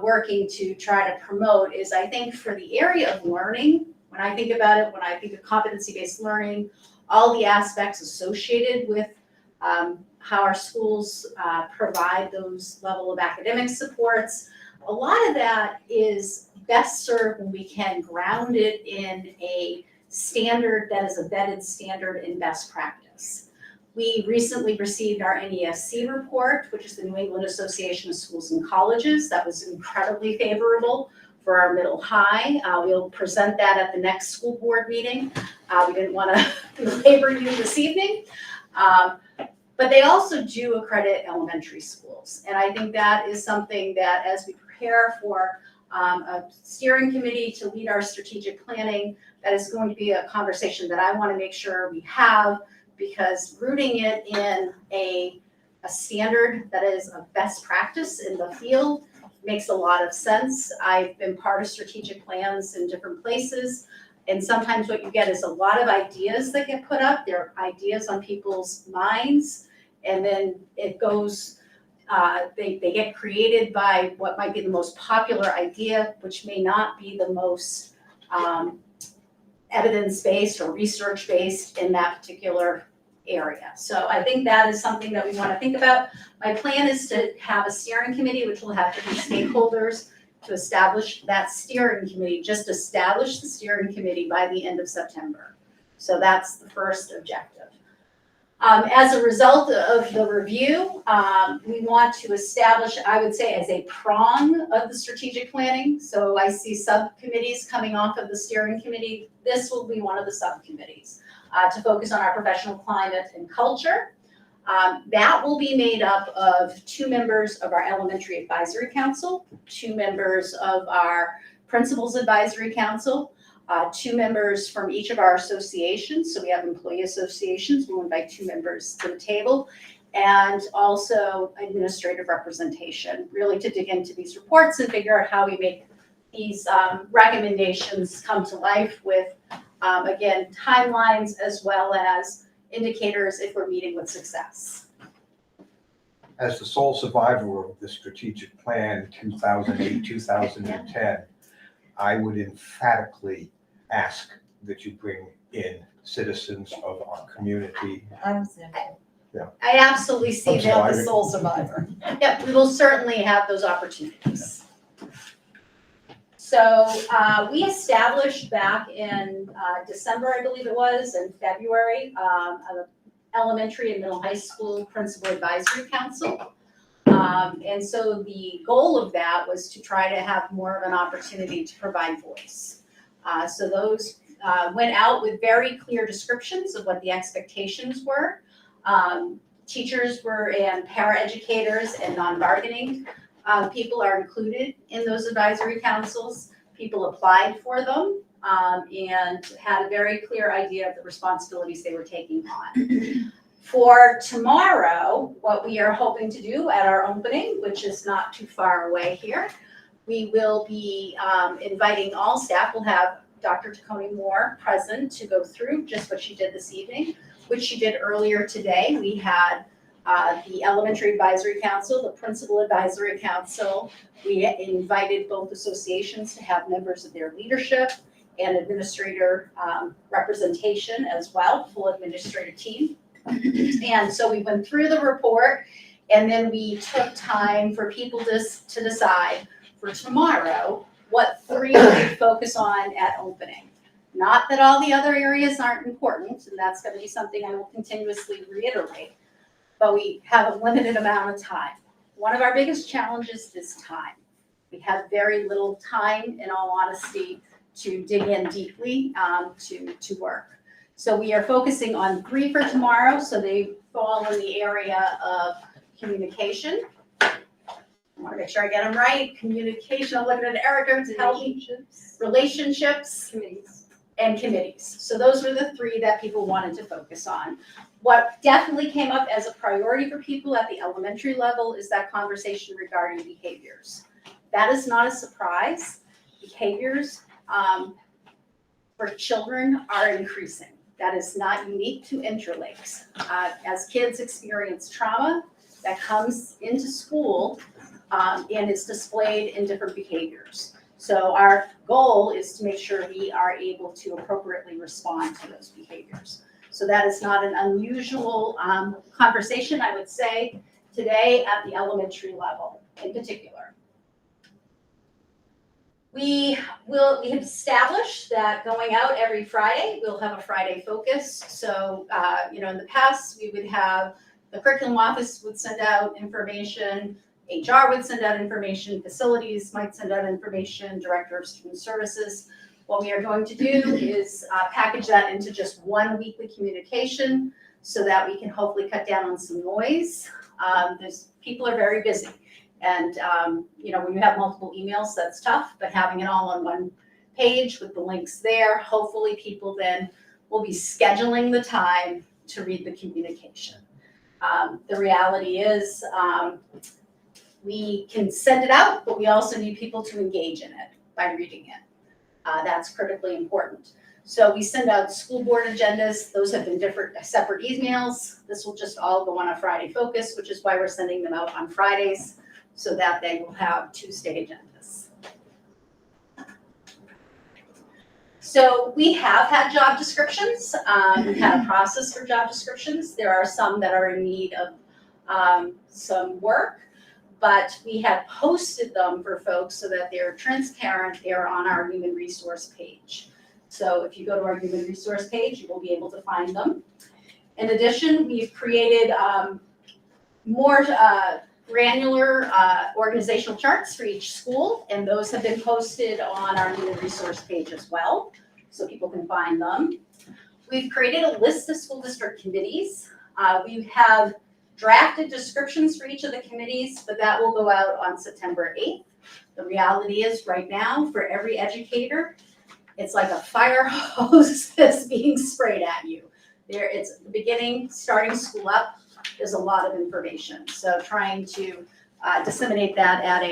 working to try to promote is, I think, for the area of learning, when I think about it, when I think of competency-based learning, all the aspects associated with how our schools provide those level of academic supports, a lot of that is best served when we can ground it in a standard that is a vetted standard in best practice. We recently received our NESC report, which is the New England Association of Schools and Colleges. That was incredibly favorable for our middle high. We'll present that at the next school board meeting. We didn't want to labor you this evening. But they also do accredit elementary schools. And I think that is something that, as we prepare for a steering committee to lead our strategic planning, that is going to be a conversation that I want to make sure we have, because rooting it in a standard that is a best practice in the field makes a lot of sense. I've been part of strategic plans in different places, and sometimes what you get is a lot of ideas that get put up. They're ideas on people's minds, and then it goes, they get created by what might be the most popular idea, which may not be the most evidence-based or research-based in that particular area. So I think that is something that we want to think about. My plan is to have a steering committee, which will have different stakeholders to establish that steering committee, just establish the steering committee by the end of September. So that's the first objective. As a result of the review, we want to establish, I would say, as a prong of the strategic planning. So I see subcommittees coming off of the steering committee. This will be one of the subcommittees to focus on our professional climate and culture. That will be made up of 2 members of our Elementary Advisory Council, 2 members of our Principals Advisory Council, 2 members from each of our associations. So we have employee associations. We'll invite 2 members to the table, and also administrative representation, really to dig into these reports and figure out how we make these recommendations come to life with, again, timelines as well as indicators if we're meeting with success.
As the sole survivor of the strategic plan 2008-2010, I would emphatically ask that you bring in citizens of our community.
I was in.
I absolutely see
I'm
that
sorry.
The sole survivor.
Yep, we will certainly have those opportunities. So we established back in December, I believe it was, and February, an elementary and middle high school principal advisory council. And so the goal of that was to try to have more of an opportunity to provide voice. So those went out with very clear descriptions of what the expectations were. Teachers were, and paraeducators and non-bargaining people are included in those advisory councils. People applied for them and had a very clear idea of the responsibilities they were taking on. For tomorrow, what we are hoping to do at our opening, which is not too far away here, we will be inviting all staff. We'll have Dr. Taconi Moore present to go through just what she did this evening, which she did earlier today. We had the Elementary Advisory Council, the Principal Advisory Council. We invited both associations to have members of their leadership and administrator representation as well, full administrative team. And so we went through the report, and then we took time for people to decide for tomorrow what 3 we focus on at opening. Not that all the other areas aren't important, and that's going to be something I will continuously reiterate, but we have a limited amount of time. One of our biggest challenges is time. We have very little time, in all honesty, to dig in deeply to work. So we are focusing on 3 for tomorrow, so they fall in the area of communication, I want to make sure I get them right. Communication, I'm looking at Erica to help me. Relationships.
Committees.
And committees. So those were the three that people wanted to focus on. What definitely came up as a priority for people at the elementary level is that conversation regarding behaviors. That is not a surprise. Behaviors for children are increasing. That is not unique to Interlakes. As kids experience trauma, that comes into school and is displayed in different behaviors. So our goal is to make sure we are able to appropriately respond to those behaviors. So that is not an unusual conversation, I would say, today at the elementary level in particular. We have established that going out every Friday, we'll have a Friday focus. So, in the past, we would have the curriculum office would send out information, HR would send out information, facilities might send out information, director of student services. What we are going to do is package that into just one weekly communication so that we can hopefully cut down on some noise. People are very busy. And, when you have multiple emails, that's tough, but having it all on one page with the links there, hopefully people then will be scheduling the time to read the communication. The reality is we can send it out, but we also need people to engage in it by reading it. That's critically important. So we send out school board agendas. Those have been separate emails. This will just all go on a Friday focus, which is why we're sending them out on Fridays so that they will have Tuesday agendas. So we have had job descriptions. We've had a process for job descriptions. There are some that are in need of some work, but we have posted them for folks so that they're transparent. They're on our human resource page. So if you go to our human resource page, you will be able to find them. In addition, we've created more granular organizational charts for each school, and those have been posted on our human resource page as well, so people can find them. We've created a list of school district committees. We have drafted descriptions for each of the committees, but that will go out on September 8th. The reality is right now, for every educator, it's like a fire hose that's being sprayed at you. It's the beginning, starting school up, there's a lot of information. So trying to disseminate that at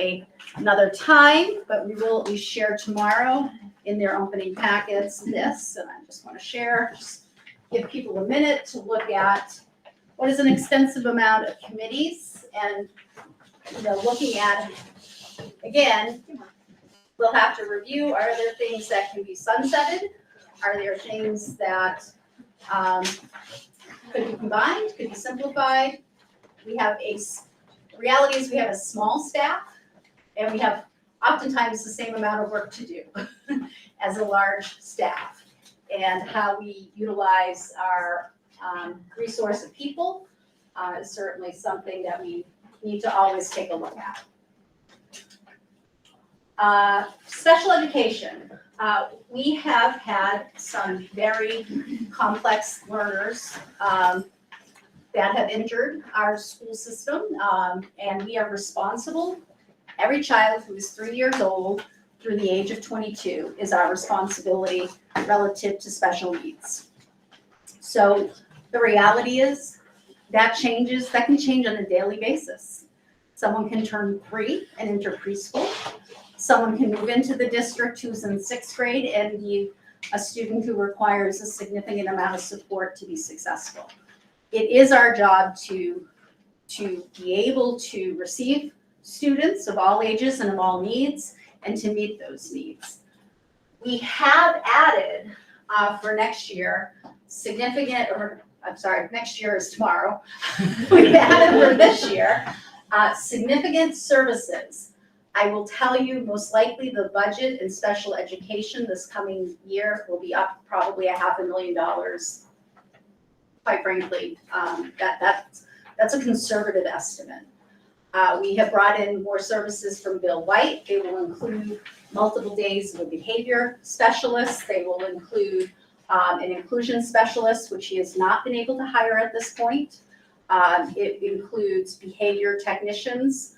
another time, but we share tomorrow in their opening packets this, and I just want to share, just give people a minute to look at what is an extensive amount of committees and, looking at, again, we'll have to review, are there things that can be sunsetted? Are there things that could be combined, could be simplified? The reality is we have a small staff and we have oftentimes the same amount of work to do as a large staff. And how we utilize our resource of people is certainly something that we need to always take a look at. Special education. We have had some very complex learners that have injured our school system, and we are responsible. Every child who is 3 years old through the age of 22 is our responsibility relative to special needs. So the reality is that can change on a daily basis. Someone can turn 3 and enter preschool. Someone can move into the district who's in 6th grade and be a student who requires a significant amount of support to be successful. It is our job to be able to receive students of all ages and of all needs and to meet those needs. We have added for next year next year is tomorrow. We've added for this year significant services. I will tell you, most likely the budget in special education this coming year will be up probably $500,000. Quite frankly, that's a conservative estimate. We have brought in more services from Bill White. They will include multiple days of a behavior specialist. They will include an inclusion specialist, which he has not been able to hire at this point. It includes behavior technicians.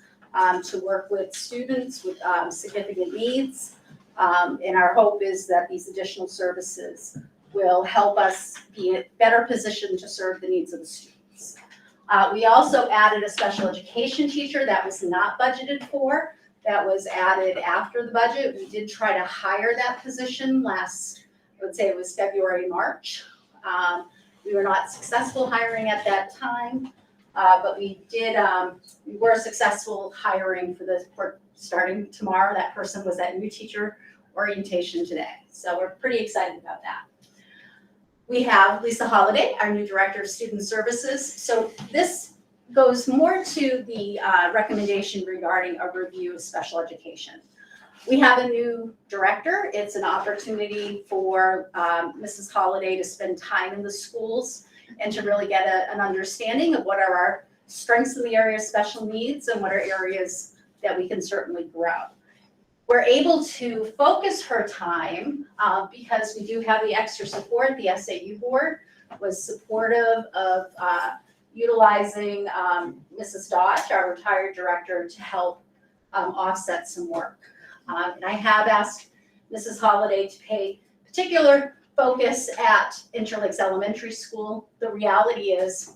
to work with students with significant needs. And our hope is that these additional services will help us be in a better position to serve the needs of the students. We also added a special education teacher that was not budgeted for. That was added after the budget. We did try to hire that position last, I would say it was February, March. We were not successful hiring at that time, but we were successful hiring for starting tomorrow. That person was at new teacher orientation today. So we're pretty excited about that. We have Lisa Holliday, our new Director of Student Services. So this goes more to the recommendation regarding a review of special education. We have a new director. It's an opportunity for Mrs. Holliday to spend time in the schools and to really get an understanding of what are our strengths in the area of special needs and what are areas that we can certainly grow. We're able to focus her time because we do have the extra support. The SAU board was supportive of utilizing Mrs. Dodge, our retired director, to help offset some work. And I have asked Mrs. Holliday to pay particular focus at Interlakes Elementary School. The reality is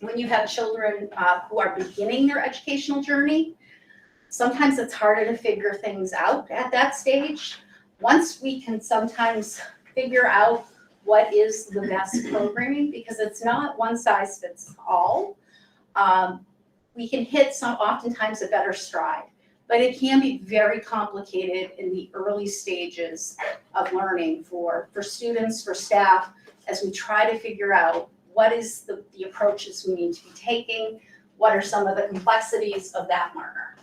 when you have children who are beginning their educational journey, sometimes it's harder to figure things out at that stage. Once we can sometimes figure out what is the best programming, because it's not one size fits all, we can hit oftentimes a better stride. But it can be very complicated in the early stages of learning for students, for staff, as we try to figure out what is the approaches we need to be taking, what are some of the complexities of that learner.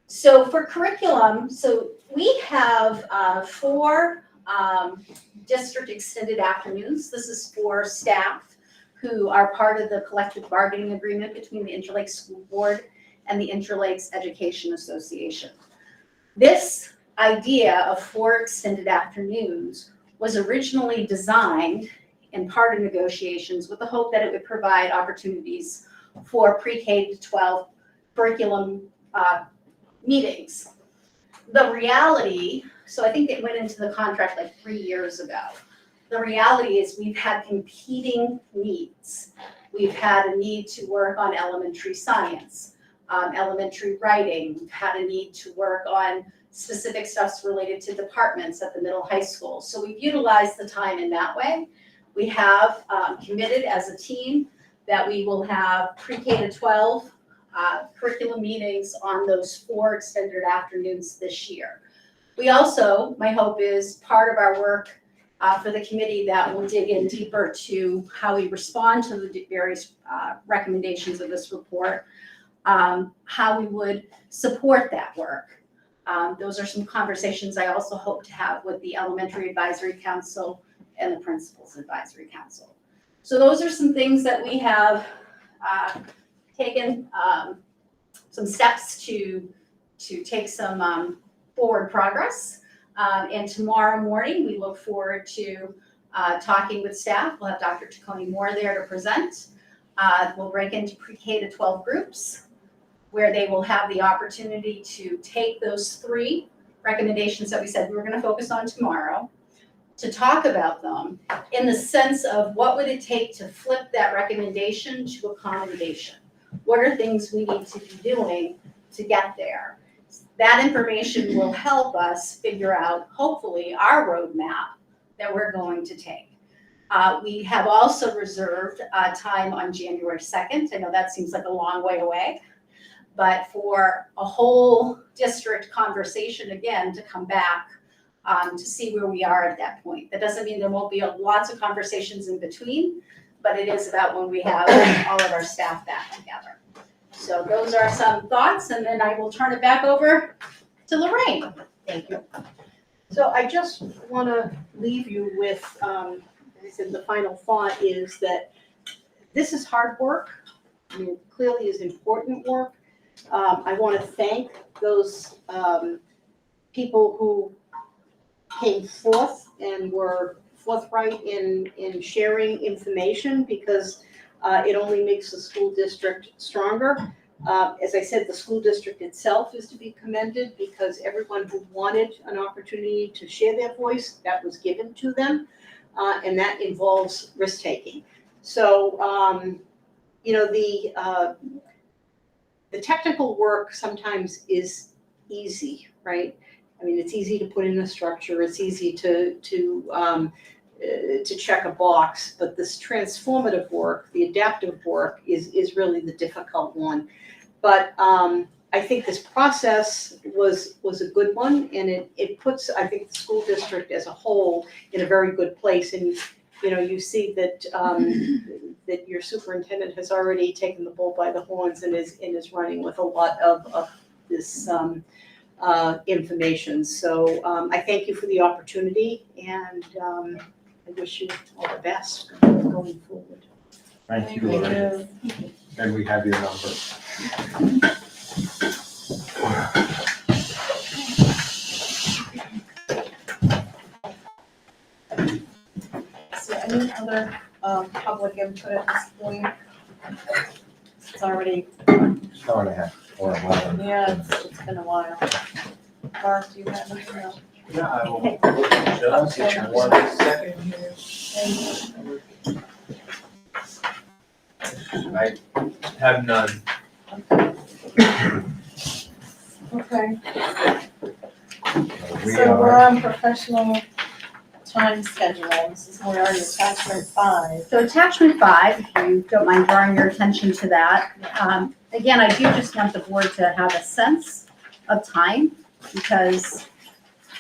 So for curriculum, so we have 4 district extended afternoons. This is for staff who are part of the collective bargaining agreement between the Interlakes School Board and the Interlakes Education Association. This idea of 4 extended afternoons was originally designed in part of negotiations with the hope that it would provide opportunities for pre-K to 12 curriculum meetings. The reality, so I think it went into the contract like 3 years ago. The reality is we've had competing needs. We've had a need to work on elementary science, elementary writing. We've had a need to work on specific stuffs related to departments at the middle high school. So we've utilized the time in that way. We have committed as a team that we will have pre-K to 12 curriculum meetings on those 4 extended afternoons this year. We also, my hope is part of our work for the committee that will dig in deeper to how we respond to the various recommendations of this report, how we would support that work. Those are some conversations I also hope to have with the Elementary Advisory Council and the Principals Advisory Council. So those are some things that we have taken some steps to take some forward progress. And tomorrow morning, we look forward to talking with staff. We'll have Dr. Taccone Moore there to present. We'll break into pre-K to 12 groups where they will have the opportunity to take those 3 recommendations that we said we were going to focus on tomorrow, to talk about them in the sense of what would it take to flip that recommendation to accommodation? What are things we need to be doing to get there? That information will help us figure out, hopefully, our roadmap that we're going to take. We have also reserved time on January 2nd. I know that seems like a long way away, but for a whole district conversation, again, to come back to see where we are at that point. That doesn't mean there won't be lots of conversations in between, but it is about when we have all of our staff back together. So those are some thoughts, and then I will turn it back over to Lorraine.
Thank you. So I just want to leave you with, as I said, the final thought is that this is hard work. I mean, it clearly is important work. I want to thank those people who came forth and were forthright in sharing information, because it only makes the school district stronger. As I said, the school district itself is to be commended because everyone who wanted an opportunity to share their voice, that was given to them. And that involves risk-taking. So, the technical work sometimes is easy, right? I mean, it's easy to put in a structure, it's easy to check a box, but this transformative work, the adaptive work is really the difficult one. But I think this process was a good one, and it puts, I think, the school district as a whole in a very good place. And you see that that your superintendent has already taken the bull by the horns and is running with a lot of this information. So I thank you for the opportunity, and I wish you all the best going forward.
Thank you, Lorraine. And we have your number.
So any other public input at this point? It's already,
Hour and a half or a while.
yeah, it's been a while. Mark, do you have anything else?
Yeah, I will. Just one second here. I have none.
Okay,
We
so we're
are,
on professional time schedule. This is where our attachment 5.
So attachment 5, if you don't mind drawing your attention to that. Again, I do just want the board to have a sense of time because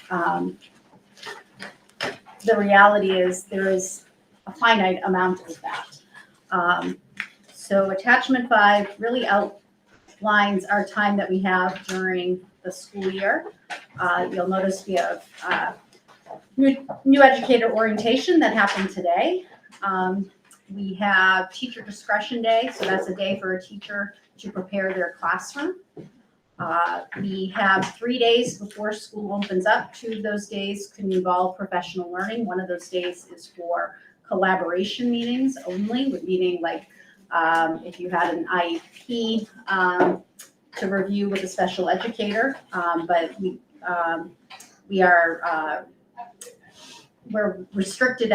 the reality is there is a finite amount of that. So attachment 5 really outlines our time that we have during the school year. You'll notice we have new educator orientation that happened today. We have teacher discretion day, so that's a day for a teacher to prepare their classroom. We have 3 days before school opens up. 2 of those days can involve professional learning. One of those days is for collaboration meetings only, meaning like if you had an IEP to review with a special educator, but we're restricted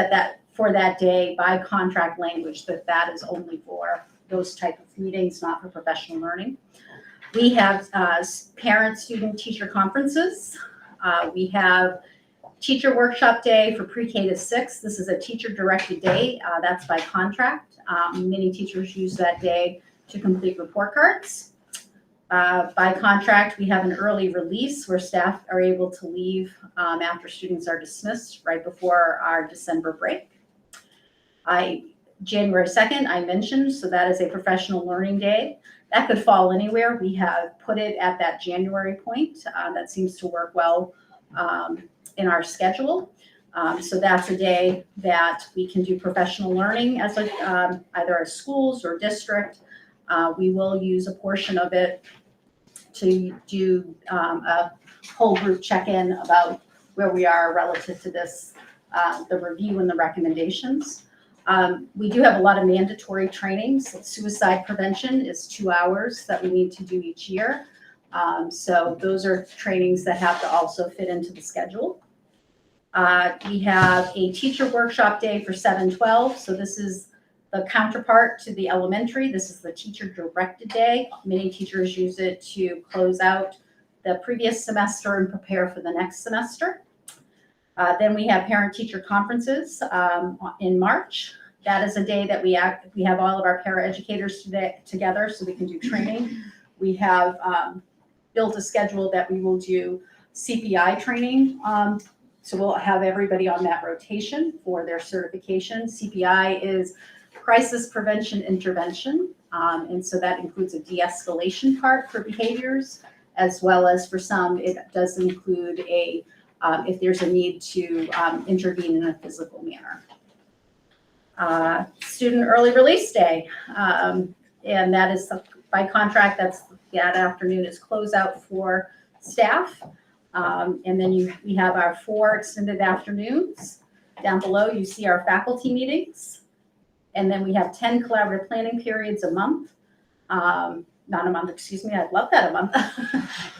for that day by contract language that is only for those type of meetings, not for professional learning. We have parent, student, teacher conferences. We have teacher workshop day for pre-K to 6. This is a teacher directed day. That's by contract. Many teachers use that day to complete report cards. By contract, we have an early release where staff are able to leave after students are dismissed right before our December break. January 2nd, I mentioned, so that is a professional learning day. That could fall anywhere. We have put it at that January point. That seems to work well in our schedule. So that's a day that we can do professional learning as either as schools or district. We will use a portion of it to do a whole group check-in about where we are relative to this, the review and the recommendations. We do have a lot of mandatory trainings. Suicide prevention is 2 hours that we need to do each year. So those are trainings that have to also fit into the schedule. We have a teacher workshop day for 7/12. So this is the counterpart to the elementary. This is the teacher directed day. Many teachers use it to close out the previous semester and prepare for the next semester. Then we have parent-teacher conferences in March. That is a day that we have all of our paraeducators together so we can do training. We have built a schedule that we will do CPI training. So we'll have everybody on that rotation for their certification. CPI is crisis prevention intervention. And so that includes a de-escalation part for behaviors, as well as for some, it does include if there's a need to intervene in a physical manner. Student early release day, and that is by contract, that afternoon is closeout for staff. And then we have our 4 extended afternoons. Down below, you see our faculty meetings. And then we have 10 collaborative planning periods a month. not a month, excuse me, I'd love that a month.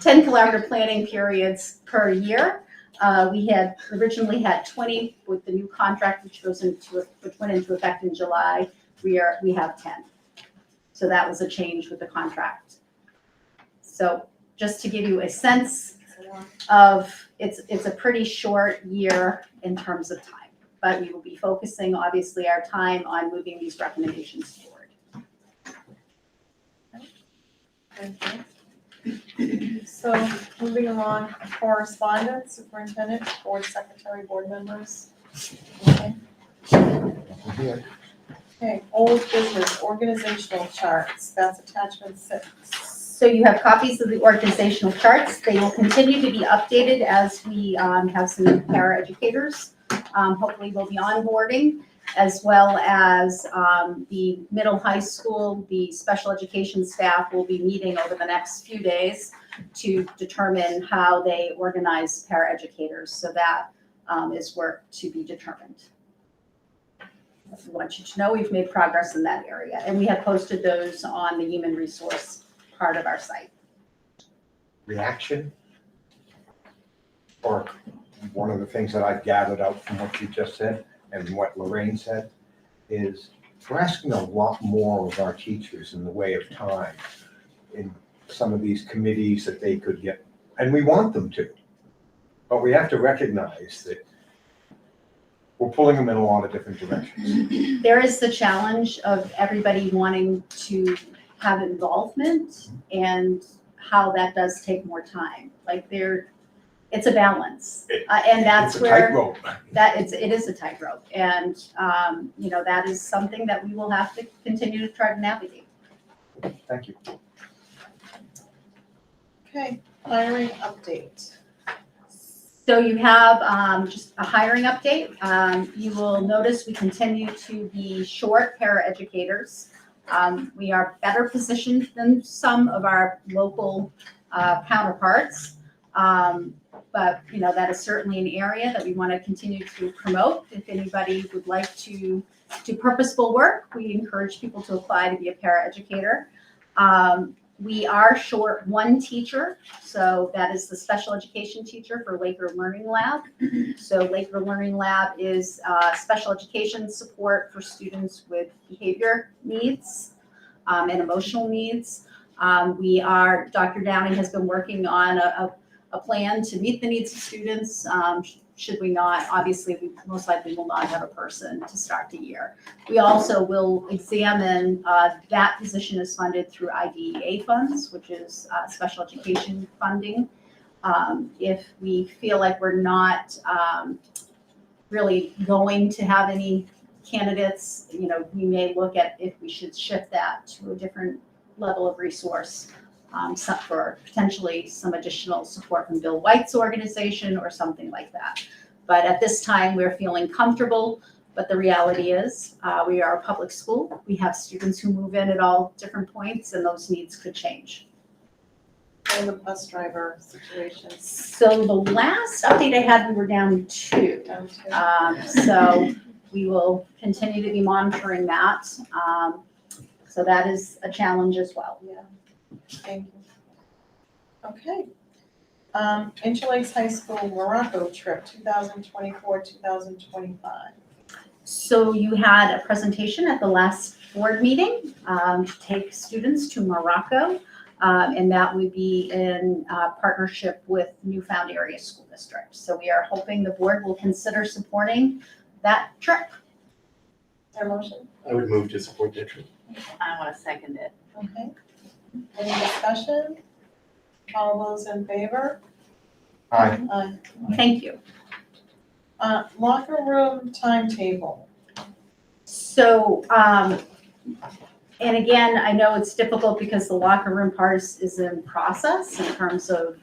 10 collaborative planning periods per year. We had originally had 20 with the new contract, which went into effect in July. We have 10. So that was a change with the contract. So just to give you a sense of, it's a pretty short year in terms of time, but we will be focusing obviously our time on moving these recommendations forward.
Thank you. So moving along, correspondence, superintendent, board secretary, board members. Okay. Okay, old business, organizational charts, that's attachment 6.
So you have copies of the organizational charts. They will continue to be updated as we have some new paraeducators. Hopefully we'll be onboarding, as well as the middle high school, the special education staff will be meeting over the next few days to determine how they organize paraeducators. So that is work to be determined. We want you to know we've made progress in that area, and we have posted those on the human resource part of our site.
Reaction? Or one of the things that I've gathered out from what you just said and what Lorraine said is we're asking a lot more of our teachers in the way of time in some of these committees that they could get, and we want them to. But we have to recognize that we're pulling them in a lot of different directions.
There is the challenge of everybody wanting to have involvement and how that does take more time. Like it's a balance. And that's
It's a
where
tightrope.
it is a tightrope. And, that is something that we will have to continue to try to navigate.
Thank you.
Okay, hiring update.
So you have just a hiring update. You will notice we continue to be short paraeducators. We are better positioned than some of our local counterparts. But that is certainly an area that we want to continue to promote. If anybody would like to do purposeful work, we encourage people to apply to be a paraeducator. We are short one teacher, so that is the special education teacher for Laker Learning Lab. So Laker Learning Lab is special education support for students with behavior needs and emotional needs. Dr. Downing has been working on a plan to meet the needs of students. Should we not, obviously, we most likely will not have a person to start the year. We also will examine, that position is funded through IDEA funds, which is special education funding. If we feel like we're not really going to have any candidates, we may look at if we should shift that to a different level of resource. For potentially some additional support from Bill White's organization or something like that. But at this time, we're feeling comfortable, but the reality is we are a public school. We have students who move in at all different points, and those needs could change.
And the bus driver situation.
So the last update I had, we were down 2. So we will continue to be monitoring that. So that is a challenge as well.
Yeah. Thank you. Okay. Interlakes High School Morocco trip, 2024-2025.
So you had a presentation at the last board meeting to take students to Morocco, and that would be in partnership with Newfound Area School District. So we are hoping the board will consider supporting that trip.
Is there a motion?
I would move to support that trip.
I want to second it.
Okay. Any discussion? All those in favor?
Aye.
Aye.
Thank you.
Locker room timetable.
So, and again, I know it's difficult because the locker room part is in process in terms of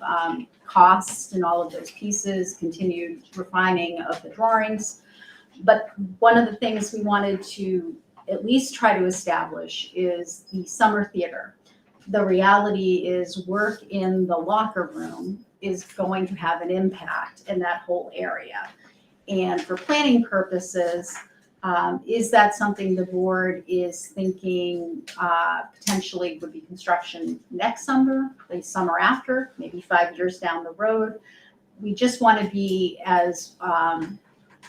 cost and all of those pieces, continued refining of the drawings. But one of the things we wanted to at least try to establish is the summer theater. The reality is work in the locker room is going to have an impact in that whole area. And for planning purposes, Is that something the board is thinking potentially would be construction next summer, the summer after, maybe 5 years down the road? We just want to be as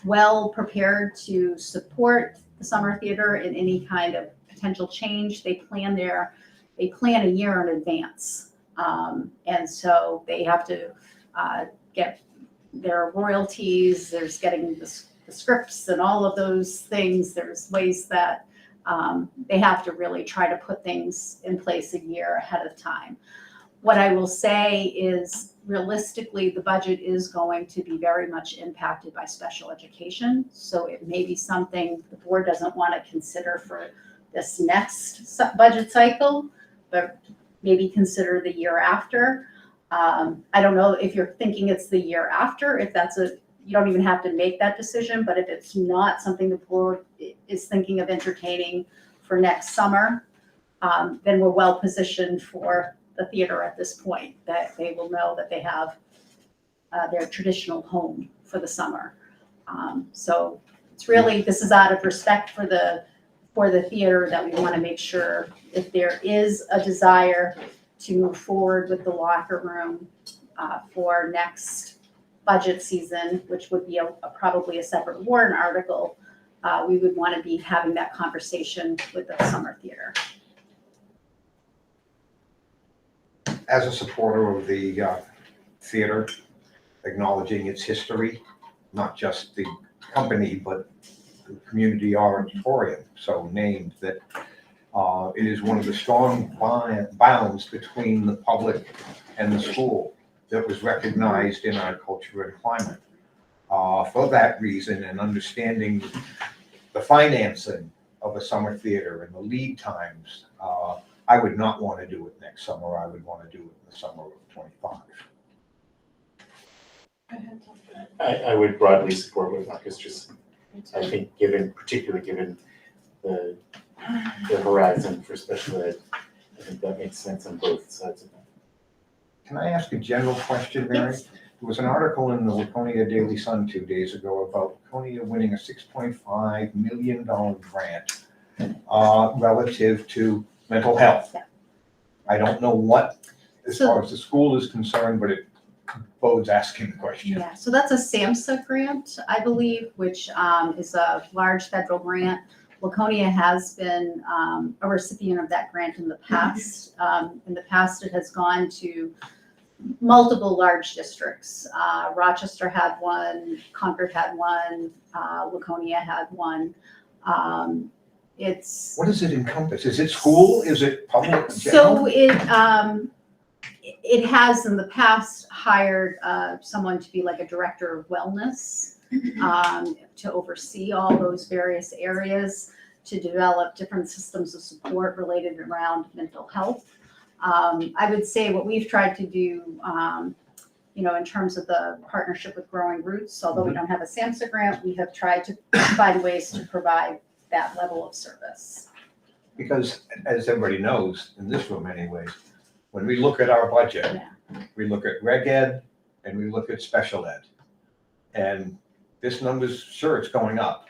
well prepared to support the summer theater in any kind of potential change. They plan a year in advance. And so they have to get their royalties, there's getting the scripts and all of those things. There's ways that they have to really try to put things in place a year ahead of time. What I will say is realistically, the budget is going to be very much impacted by special education. So it may be something the board doesn't want to consider for this next budget cycle, but maybe consider the year after. I don't know if you're thinking it's the year after, if that's you don't even have to make that decision, but if it's not something the board is thinking of entertaining for next summer, then we're well positioned for the theater at this point, that they will know that they have their traditional home for the summer. So it's really, this is out of respect for the theater that we want to make sure if there is a desire to move forward with the locker room for next budget season, which would be probably a separate warrant article, we would want to be having that conversation with the summer theater.
As a supporter of the theater, acknowledging its history, not just the company, but the community auditorium, so named, that it is one of the strong bounds between the public and the school that was recognized in our culture and climate. For that reason, and understanding the financing of a summer theater and the lead times, I would not want to do it next summer. I would want to do it in the summer of '25.
I would broadly support what Marcus just said. I think particularly given the horizon for special ed, I think that makes sense on both sides of that.
Can I ask a general question, Mary?
Yes.
There was an article in the Laconia Daily Sun 2 days ago about Laconia winning a $6.5 million grant relative to mental health.
Yeah.
I don't know what, as
So-
far as the school is concerned, but it bodes asking the question.
Yeah, so that's a SAMHSA grant, I believe, which is a large federal grant. Laconia has been a recipient of that grant in the past. In the past, it has gone to multiple large districts. Rochester had one, Concord had one, Laconia had one. It's
What does it encompass? Is it school? Is it public?
so it has in the past hired someone to be like a director of wellness to oversee all those various areas, to develop different systems of support related around mental health. I would say what we've tried to do, in terms of the partnership with Growing Roots, although we don't have a SAMHSA grant, we have tried to find ways to provide that level of service.
Because as everybody knows, in this room anyways, when we look at our budget, we look at reg ed and we look at special ed. And this number's, sure, it's going up.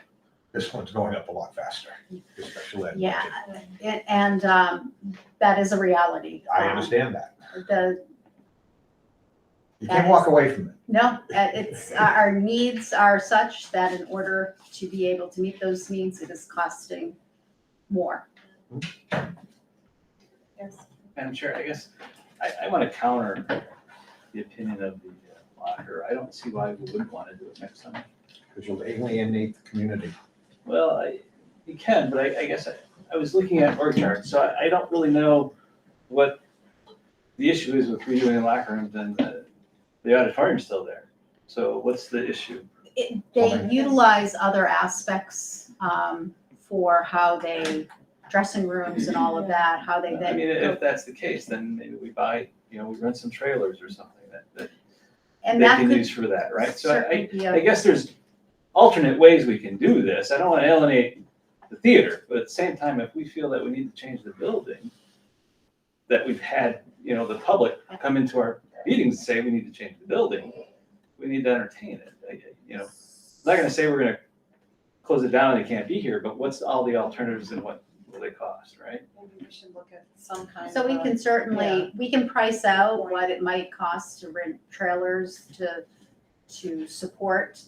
This one's going up a lot faster, the special ed
Yeah,
budget.
and that is a reality.
I understand that. You
That
can't
is-
walk away from it.
No, it's, our needs are such that in order to be able to meet those needs, it is costing more.
Yes.
Madam Chair, I guess I want to counter the opinion of the locker. I don't see why we wouldn't want to do it next summer.
Because you'll alienate the community.
Well, you can, but I guess I was looking at org charts, so I don't really know what the issue is with redoing the locker rooms, and the auditorium's still there. So what's the issue?
They utilize other aspects for how they, dressing rooms and all of that, how they
I
then.
mean, if that's the case, then maybe we buy, we rent some trailers or something that
And
they
that
can
could
use for that, right? So
certainly be
I
a,
guess there's alternate ways we can do this. I don't want to alienate the theater, but at the same time, if we feel that we need to change the building, that we've had, the public come into our meetings and say we need to change the building, we need to entertain it. I'm not going to say we're going to close it down and they can't be here, but what's all the alternatives and what will they cost, right?
Maybe we should look at some kind of.
So we
a-
can certainly, we can price out what it might cost to rent trailers to support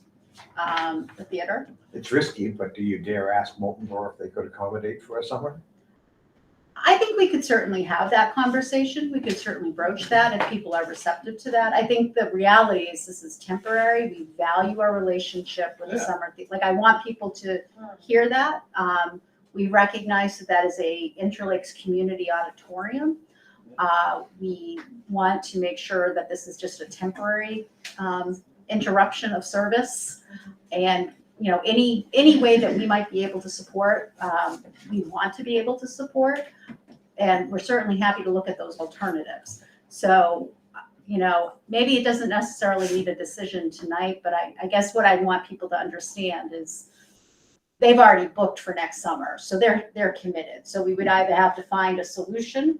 the theater.
It's risky, but do you dare ask Molten Borough if they could accommodate for a summer?
I think we could certainly have that conversation. We could certainly broach that if people are receptive to that. I think the reality is this is temporary. We value our relationship with the
Yeah.
summer. Like, I want people to hear that. We recognize that that is a Interlakes community auditorium. We want to make sure that this is just a temporary interruption of service. And, you know, any way that we might be able to support, we want to be able to support. And we're certainly happy to look at those alternatives. So, you know, maybe it doesn't necessarily need a decision tonight, but I guess what I want people to understand is they've already booked for next summer, so they're committed. So we would either have to find a solution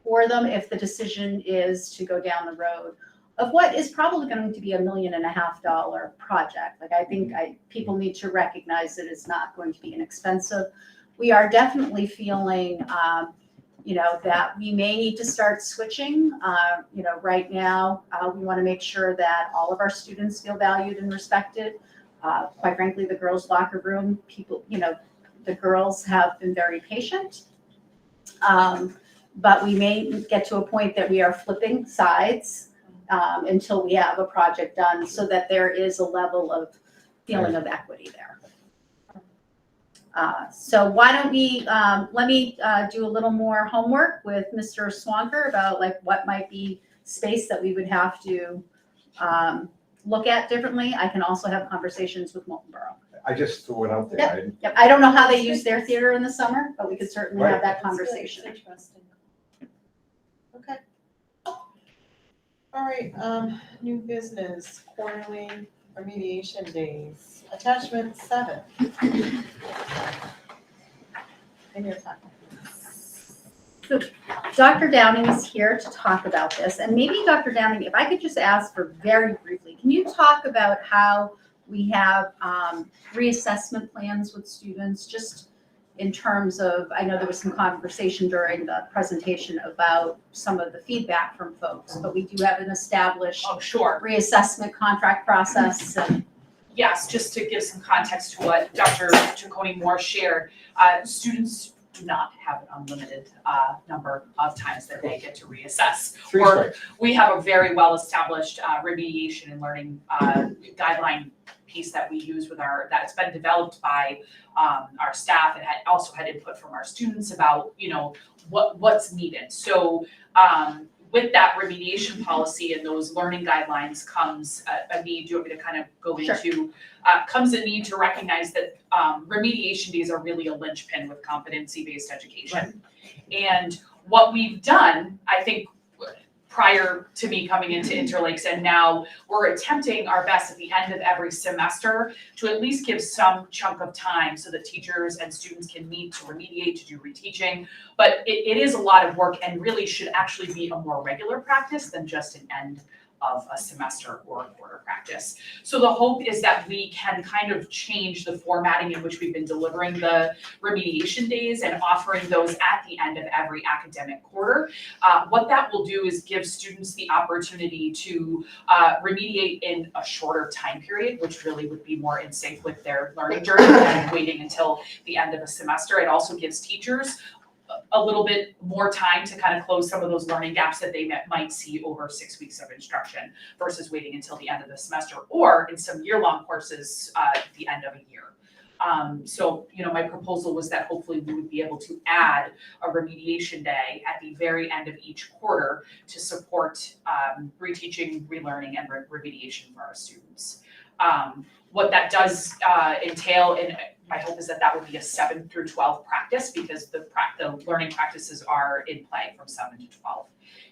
for them if the decision is to go down the road of what is probably going to be $1.5 million project. Like, I think people need to recognize that it's not going to be inexpensive. We are definitely feeling, you know, that we may need to start switching. You know, right now, we want to make sure that all of our students feel valued and respected. Quite frankly, the girls' locker room, people, you know, the girls have been very patient. But we may get to a point that we are flipping sides until we have a project done, so that there is a level of feeling of equity there. So why don't we, let me do a little more homework with Mr. Swanker about like what might be space that we would have to look at differently. I can also have conversations with Molten Borough.
I just threw it out there. I didn't-
Yep, I don't know how they use their theater in the summer, but we could certainly have that
That's good.
conversation.
It's interesting. Okay. All right, new business, quarterly remediation days, attachment 7. In your packet.
Dr. Downing is here to talk about this, and maybe Dr. Downing, if I could just ask for very briefly, can you talk about how we have reassessment plans with students, just in terms of, I know there was some conversation during the presentation about some of the feedback from folks, but we do have an established
Oh, sure.
reassessment contract process. And
Yes, just to give some context to what Dr. Ciccone Moore shared, students do not have an unlimited number of times that they get to reassess.
Three
Or
strikes.
we have a very well-established remediation and learning guideline piece that we use with that's been developed by our staff and also had input from our students about, you know, what's needed. So with that remediation policy and those learning guidelines comes a need, do you want me to kind of go
Sure.
into, comes a need to recognize that remediation days are really a linchpin with competency-based education. And what we've done, I think, prior to me coming into Interlakes, and now we're attempting our best at the end of every semester to at least give some chunk of time so that teachers and students can meet to remediate, to do reteaching. But it is a lot of work and really should actually be a more regular practice than just an end of a semester or a quarter practice. So the hope is that we can kind of change the formatting in which we've been delivering the remediation days and offering those at the end of every academic quarter. What that will do is give students the opportunity to remediate in a shorter time period, which really would be more in sync with their learning journey than waiting until the end of a semester. It also gives teachers a little bit more time to kind of close some of those learning gaps that they might see over 6 weeks of instruction versus waiting until the end of the semester, or in some year-long courses, the end of a year. So, you know, my proposal was that hopefully we would be able to add a remediation day at the very end of each quarter to support reteaching, relearning, and remediation for our students. What that does entail, and my hope is that that would be a 7 through 12 practice, because the learning practices are in play from 7 to 12.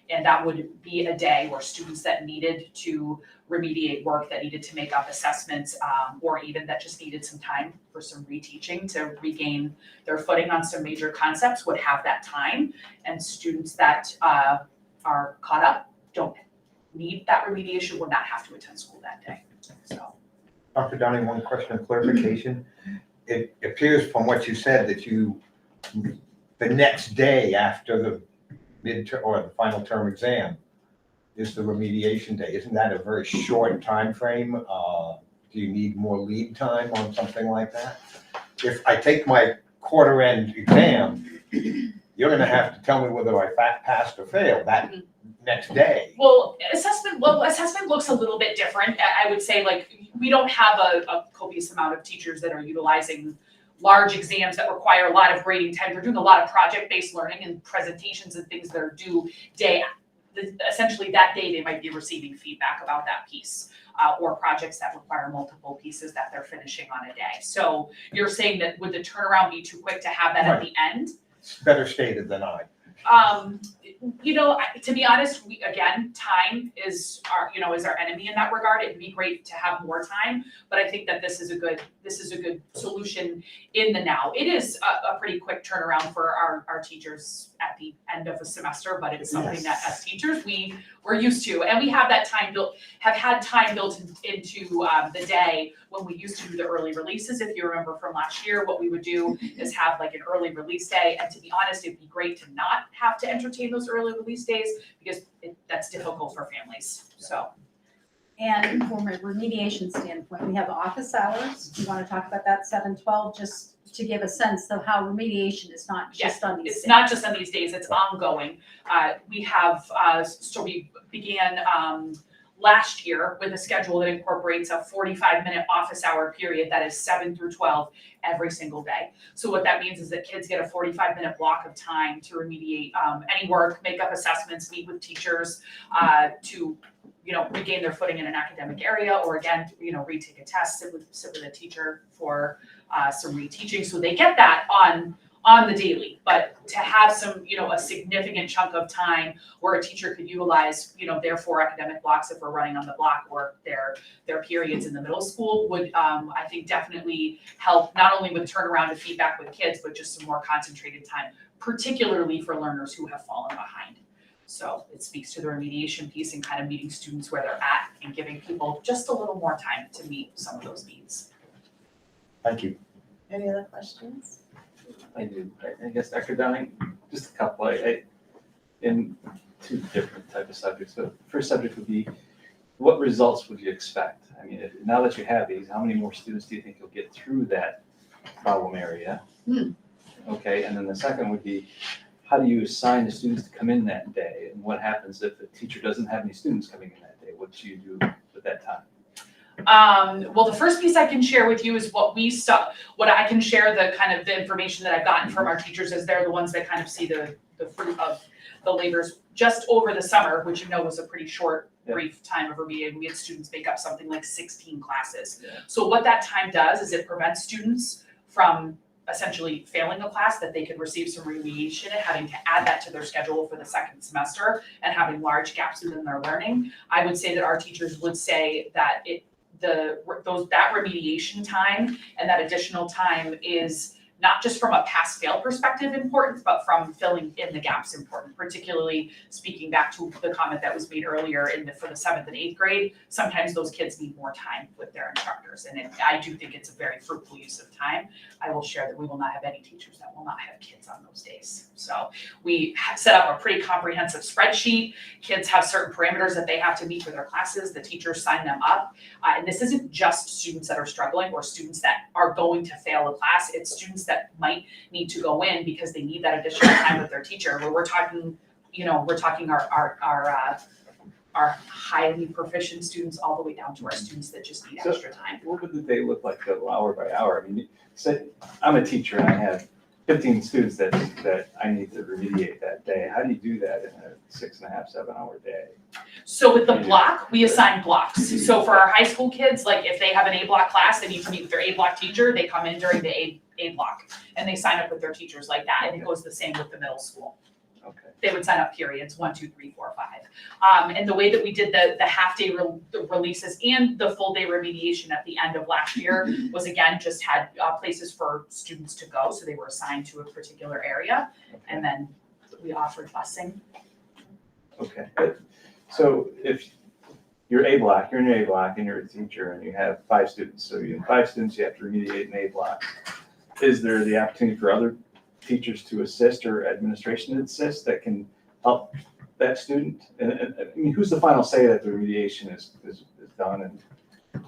And that would be a day where students that needed to remediate work, that needed to make up assessments, or even that just needed some time for some reteaching to regain their footing on some major concepts would have that time. And students that are caught up, don't need that remediation, would not have to attend school that day. So
Dr. Dunning, one question of clarification. It appears from what you said that the next day after the mid-term or the final term exam is the remediation day. Isn't that a very short time frame? Do you need more lead time on something like that? If I take my quarter end exam, you're gonna have to tell me whether I passed or failed that next day.
Well, assessment looks a little bit different. I would say, like, we don't have a copious amount of teachers that are utilizing large exams that require a lot of grading time. They're doing a lot of project-based learning and presentations and things that are due essentially that day they might be receiving feedback about that piece. Or projects that require multiple pieces that they're finishing on a day. So you're saying that would the turnaround be too quick to have that at the end?
It's better stated than I.
To be honest, time is our enemy in that regard. It'd be great to have more time, but I think that this is a good solution in the now. It is a pretty quick turnaround for our teachers at the end of a semester, but it's something that as teachers we're used to, and we have that time built into the day when we used to do the early releases. If you remember from last year, what we would do is have like an early release day, and to be honest, it'd be great to not have to entertain those early release days because that's difficult for families, so.
And from a remediation standpoint, we have office hours. Do you want to talk about that, 7-12, just to give a sense of how remediation is not just on these days?
It's not just on these days, it's ongoing. We have, so we began last year with a schedule that incorporates a 45-minute office hour period that is 7 through 12 every single day. So what that means is that kids get a 45-minute block of time to remediate any work, make up assessments, meet with teachers to regain their footing in an academic area, or again, retake a test, sit with a teacher for some reteaching. So they get that on the daily, but to have a significant chunk of time where a teacher could utilize, their 4 academic blocks if we're running on the block, or their periods in the middle school would, I think, definitely help not only with turnaround and feedback with kids, but just some more concentrated time, particularly for learners who have fallen behind. So it speaks to the remediation piece and kind of meeting students where they're at and giving people just a little more time to meet some of those needs.
Thank you.
Any other questions?
I do. I guess, Dr. Dunning, just a couple. In 2 different type of subjects. So first subject would be, what results would you expect? I mean, now that you have these, how many more students do you think you'll get through that problem area? Okay, and then the second would be, how do you assign the students to come in that day? And what happens if the teacher doesn't have any students coming in that day? What do you do with that time?
Well, the first piece I can share with you is what I can share, the kind of the information that I've gotten from our teachers, as they're the ones that kind of see the fruit of the labors just over the summer, which was a pretty short, brief time of remediation. We had students make up something like 16 classes.
Yeah.
So what that time does is it prevents students from essentially failing a class that they could receive some remediation and having to add that to their schedule for the second semester and having large gaps within their learning. I would say that our teachers would say that that remediation time and that additional time is not just from a pass-fail perspective important, but from filling in the gaps important, particularly speaking back to the comment that was made earlier for the 7th and 8th grade. Sometimes those kids need more time with their instructors, and I do think it's a very fruitful use of time. I will share that we will not have any teachers that will not have kids on those days. So we set up a pretty comprehensive spreadsheet. Kids have certain parameters that they have to meet for their classes. The teachers sign them up. And this isn't just students that are struggling or students that are going to fail a class. It's students that might need to go in because they need that additional time with their teacher. Where we're talking our highly proficient students all the way down to our students that just need extra time.
What would the day look like hour by hour? I mean, say I'm a teacher and I have 15 students that I need to remediate that day. How do you do that in a 6.5, 7 hour day?
So with the block, we assign blocks. So for our high school kids, like if they have an A block class, they need to meet with their A block teacher, they come in during the A block and they sign up with their teachers like that. And it goes the same with the middle school.
Okay.
They would sign up periods 1, 2, 3, 4, 5. And the way that we did the half day releases and the full day remediation at the end of last year was, again, just had places for students to go. So they were assigned to a particular area, and then we offered busing.
Okay. So if you're A block, you're in your A block and you're a teacher and you have 5 students. So you have 5 students, you have to remediate an A block. Is there the opportunity for other teachers to assist or administration to assist that can help that student? And I mean, who's the final say that the remediation is done and?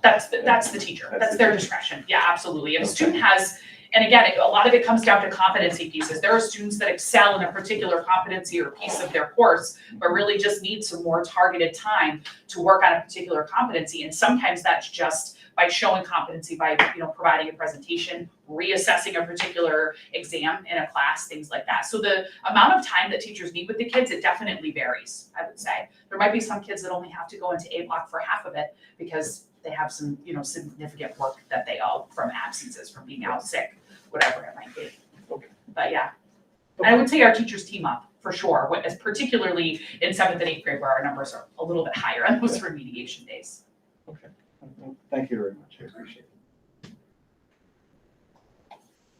That's the teacher, that's their discretion, yeah, absolutely. If a student has, and again, a lot of it comes down to competency pieces. There are students that excel in a particular competency or piece of their course, but really just need some more targeted time to work on a particular competency. And sometimes that's just by showing competency, by, providing a presentation, reassessing a particular exam in a class, things like that. So the amount of time that teachers need with the kids, it definitely varies, I would say. There might be some kids that only have to go into A block for half of it because they have some, significant work that they owe from absences, from being out sick, whatever it might be.
Okay.
But yeah, and I would say our teachers team up for sure, as particularly in 7th and 8th grade where our numbers are a little bit higher on those remediation days.
Okay. Thank you very much. I appreciate it.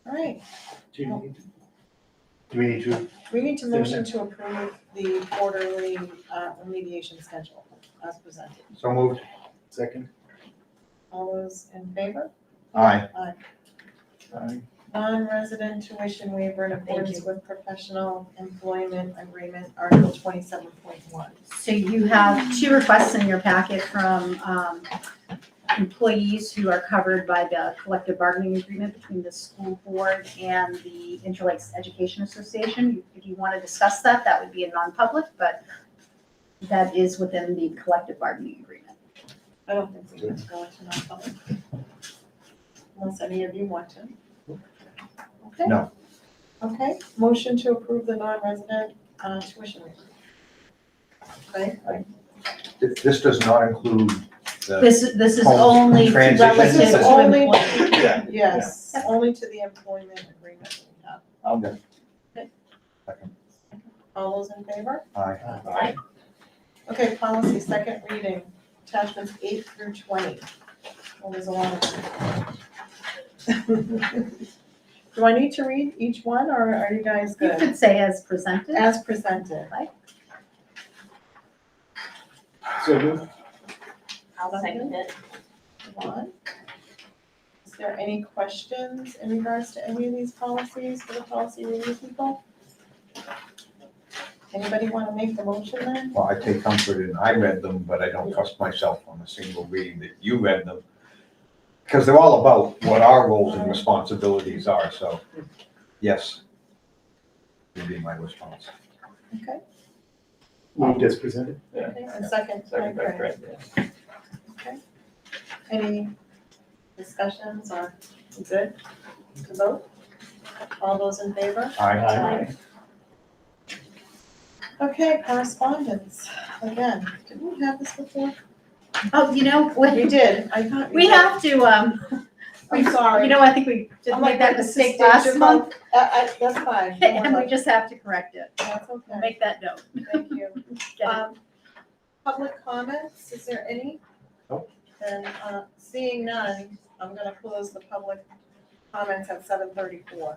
All right,
Do we need to?
we need to motion to approve the quarterly remediation schedule as presented.
So moved.
Second?
All those in favor?
Aye.
Non-resident tuition waiver in accordance with professional employment agreement, Article 27.1.
So you have 2 requests in your packet from employees who are covered by the collective bargaining agreement between the school board and the Interlakes Education Association. If you want to discuss that, that would be a non-public, but that is within the collective bargaining agreement.
I don't think we need to go into non-public. Unless any of you want to. Okay?
No.
Okay, motion to approve the non-resident tuition waiver. Okay,
This does not include the,
This is
Home
only
transition.
relative
This is
to
only-
employment.
Yeah.
yes, only to the employment agreement we have.
I'm good.
All those in favor?
aye.
Okay, policy, second reading, attachments 8 through 20. Well, there's a lot of them. Do I need to read each one, or are you guys
You
good?
could say as presented.
As presented.
So moved.
I'll second it.
Yvonne? Is there any questions in regards to any of these policies for the policy review people? Anybody want to make the motion then?
Well, I take comfort in, I read them, but I don't trust myself on a single reading that you read them. Because they're all about what our roles and responsibilities are, so, yes. Would be my response.
Okay,
Moved as presented?
okay, and second,
Second,
okay.
right.
Okay. Any discussions or we good to vote? All those in favor?
Aye.
Okay, correspondence, again, did we have this before?
Oh,
We did, I thought
we
did.
have to,
I'm sorry.
I think we did
I'm
make
like,
that
this is
mistake last
stage
month,
That's fine, don't
and we
worry.
just have to correct it.
That's okay,
Make that note.
thank you.
Get it.
Public comments, is there any?
Nope.
Then, seeing none, I'm gonna close the public comments at 7:34.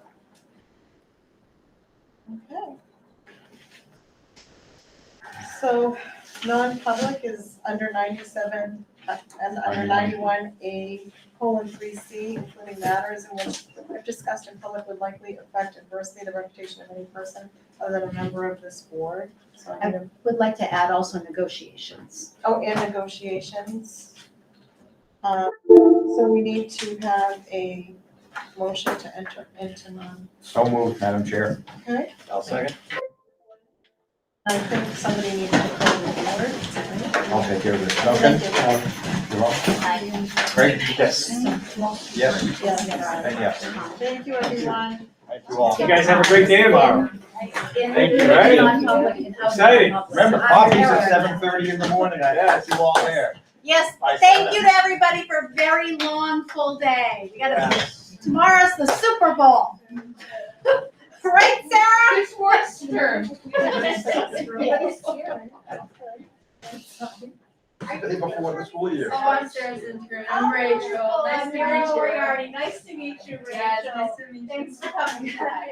Okay. So, non-public is under 97, and under 91A:3C, including matters in which if discussed in public would likely affect adversely the reputation of any person other than a member of this board. So I need a
Would like to add also negotiations.
Oh, and negotiations. So we need to have a motion to enter into
So moved, Madam Chair.
okay?
I'll second.
I think somebody needs to call the board.
I'll take care of this.
Thank you.
You're welcome. Great, yes, yes,
Yes.
and yes.
Thank you, everyone.
Thank you all.
You guys have a great day tomorrow.
Thank
you, right?
Exciting. Remember, coffee's at 7:30 in the morning. I see you all there.
Yes,
Bye.
thank you to everybody for a very long, full day. We gotta, tomorrow's the Super Bowl. Right, Sarah?
It's worse turn.
Before the school year.
Oh, I'm Sarah's intern. I'm Rachel. Nice to meet you.
Nice to meet you, Rachel.
Yeah, it's nice to meet you.
Thanks for coming back.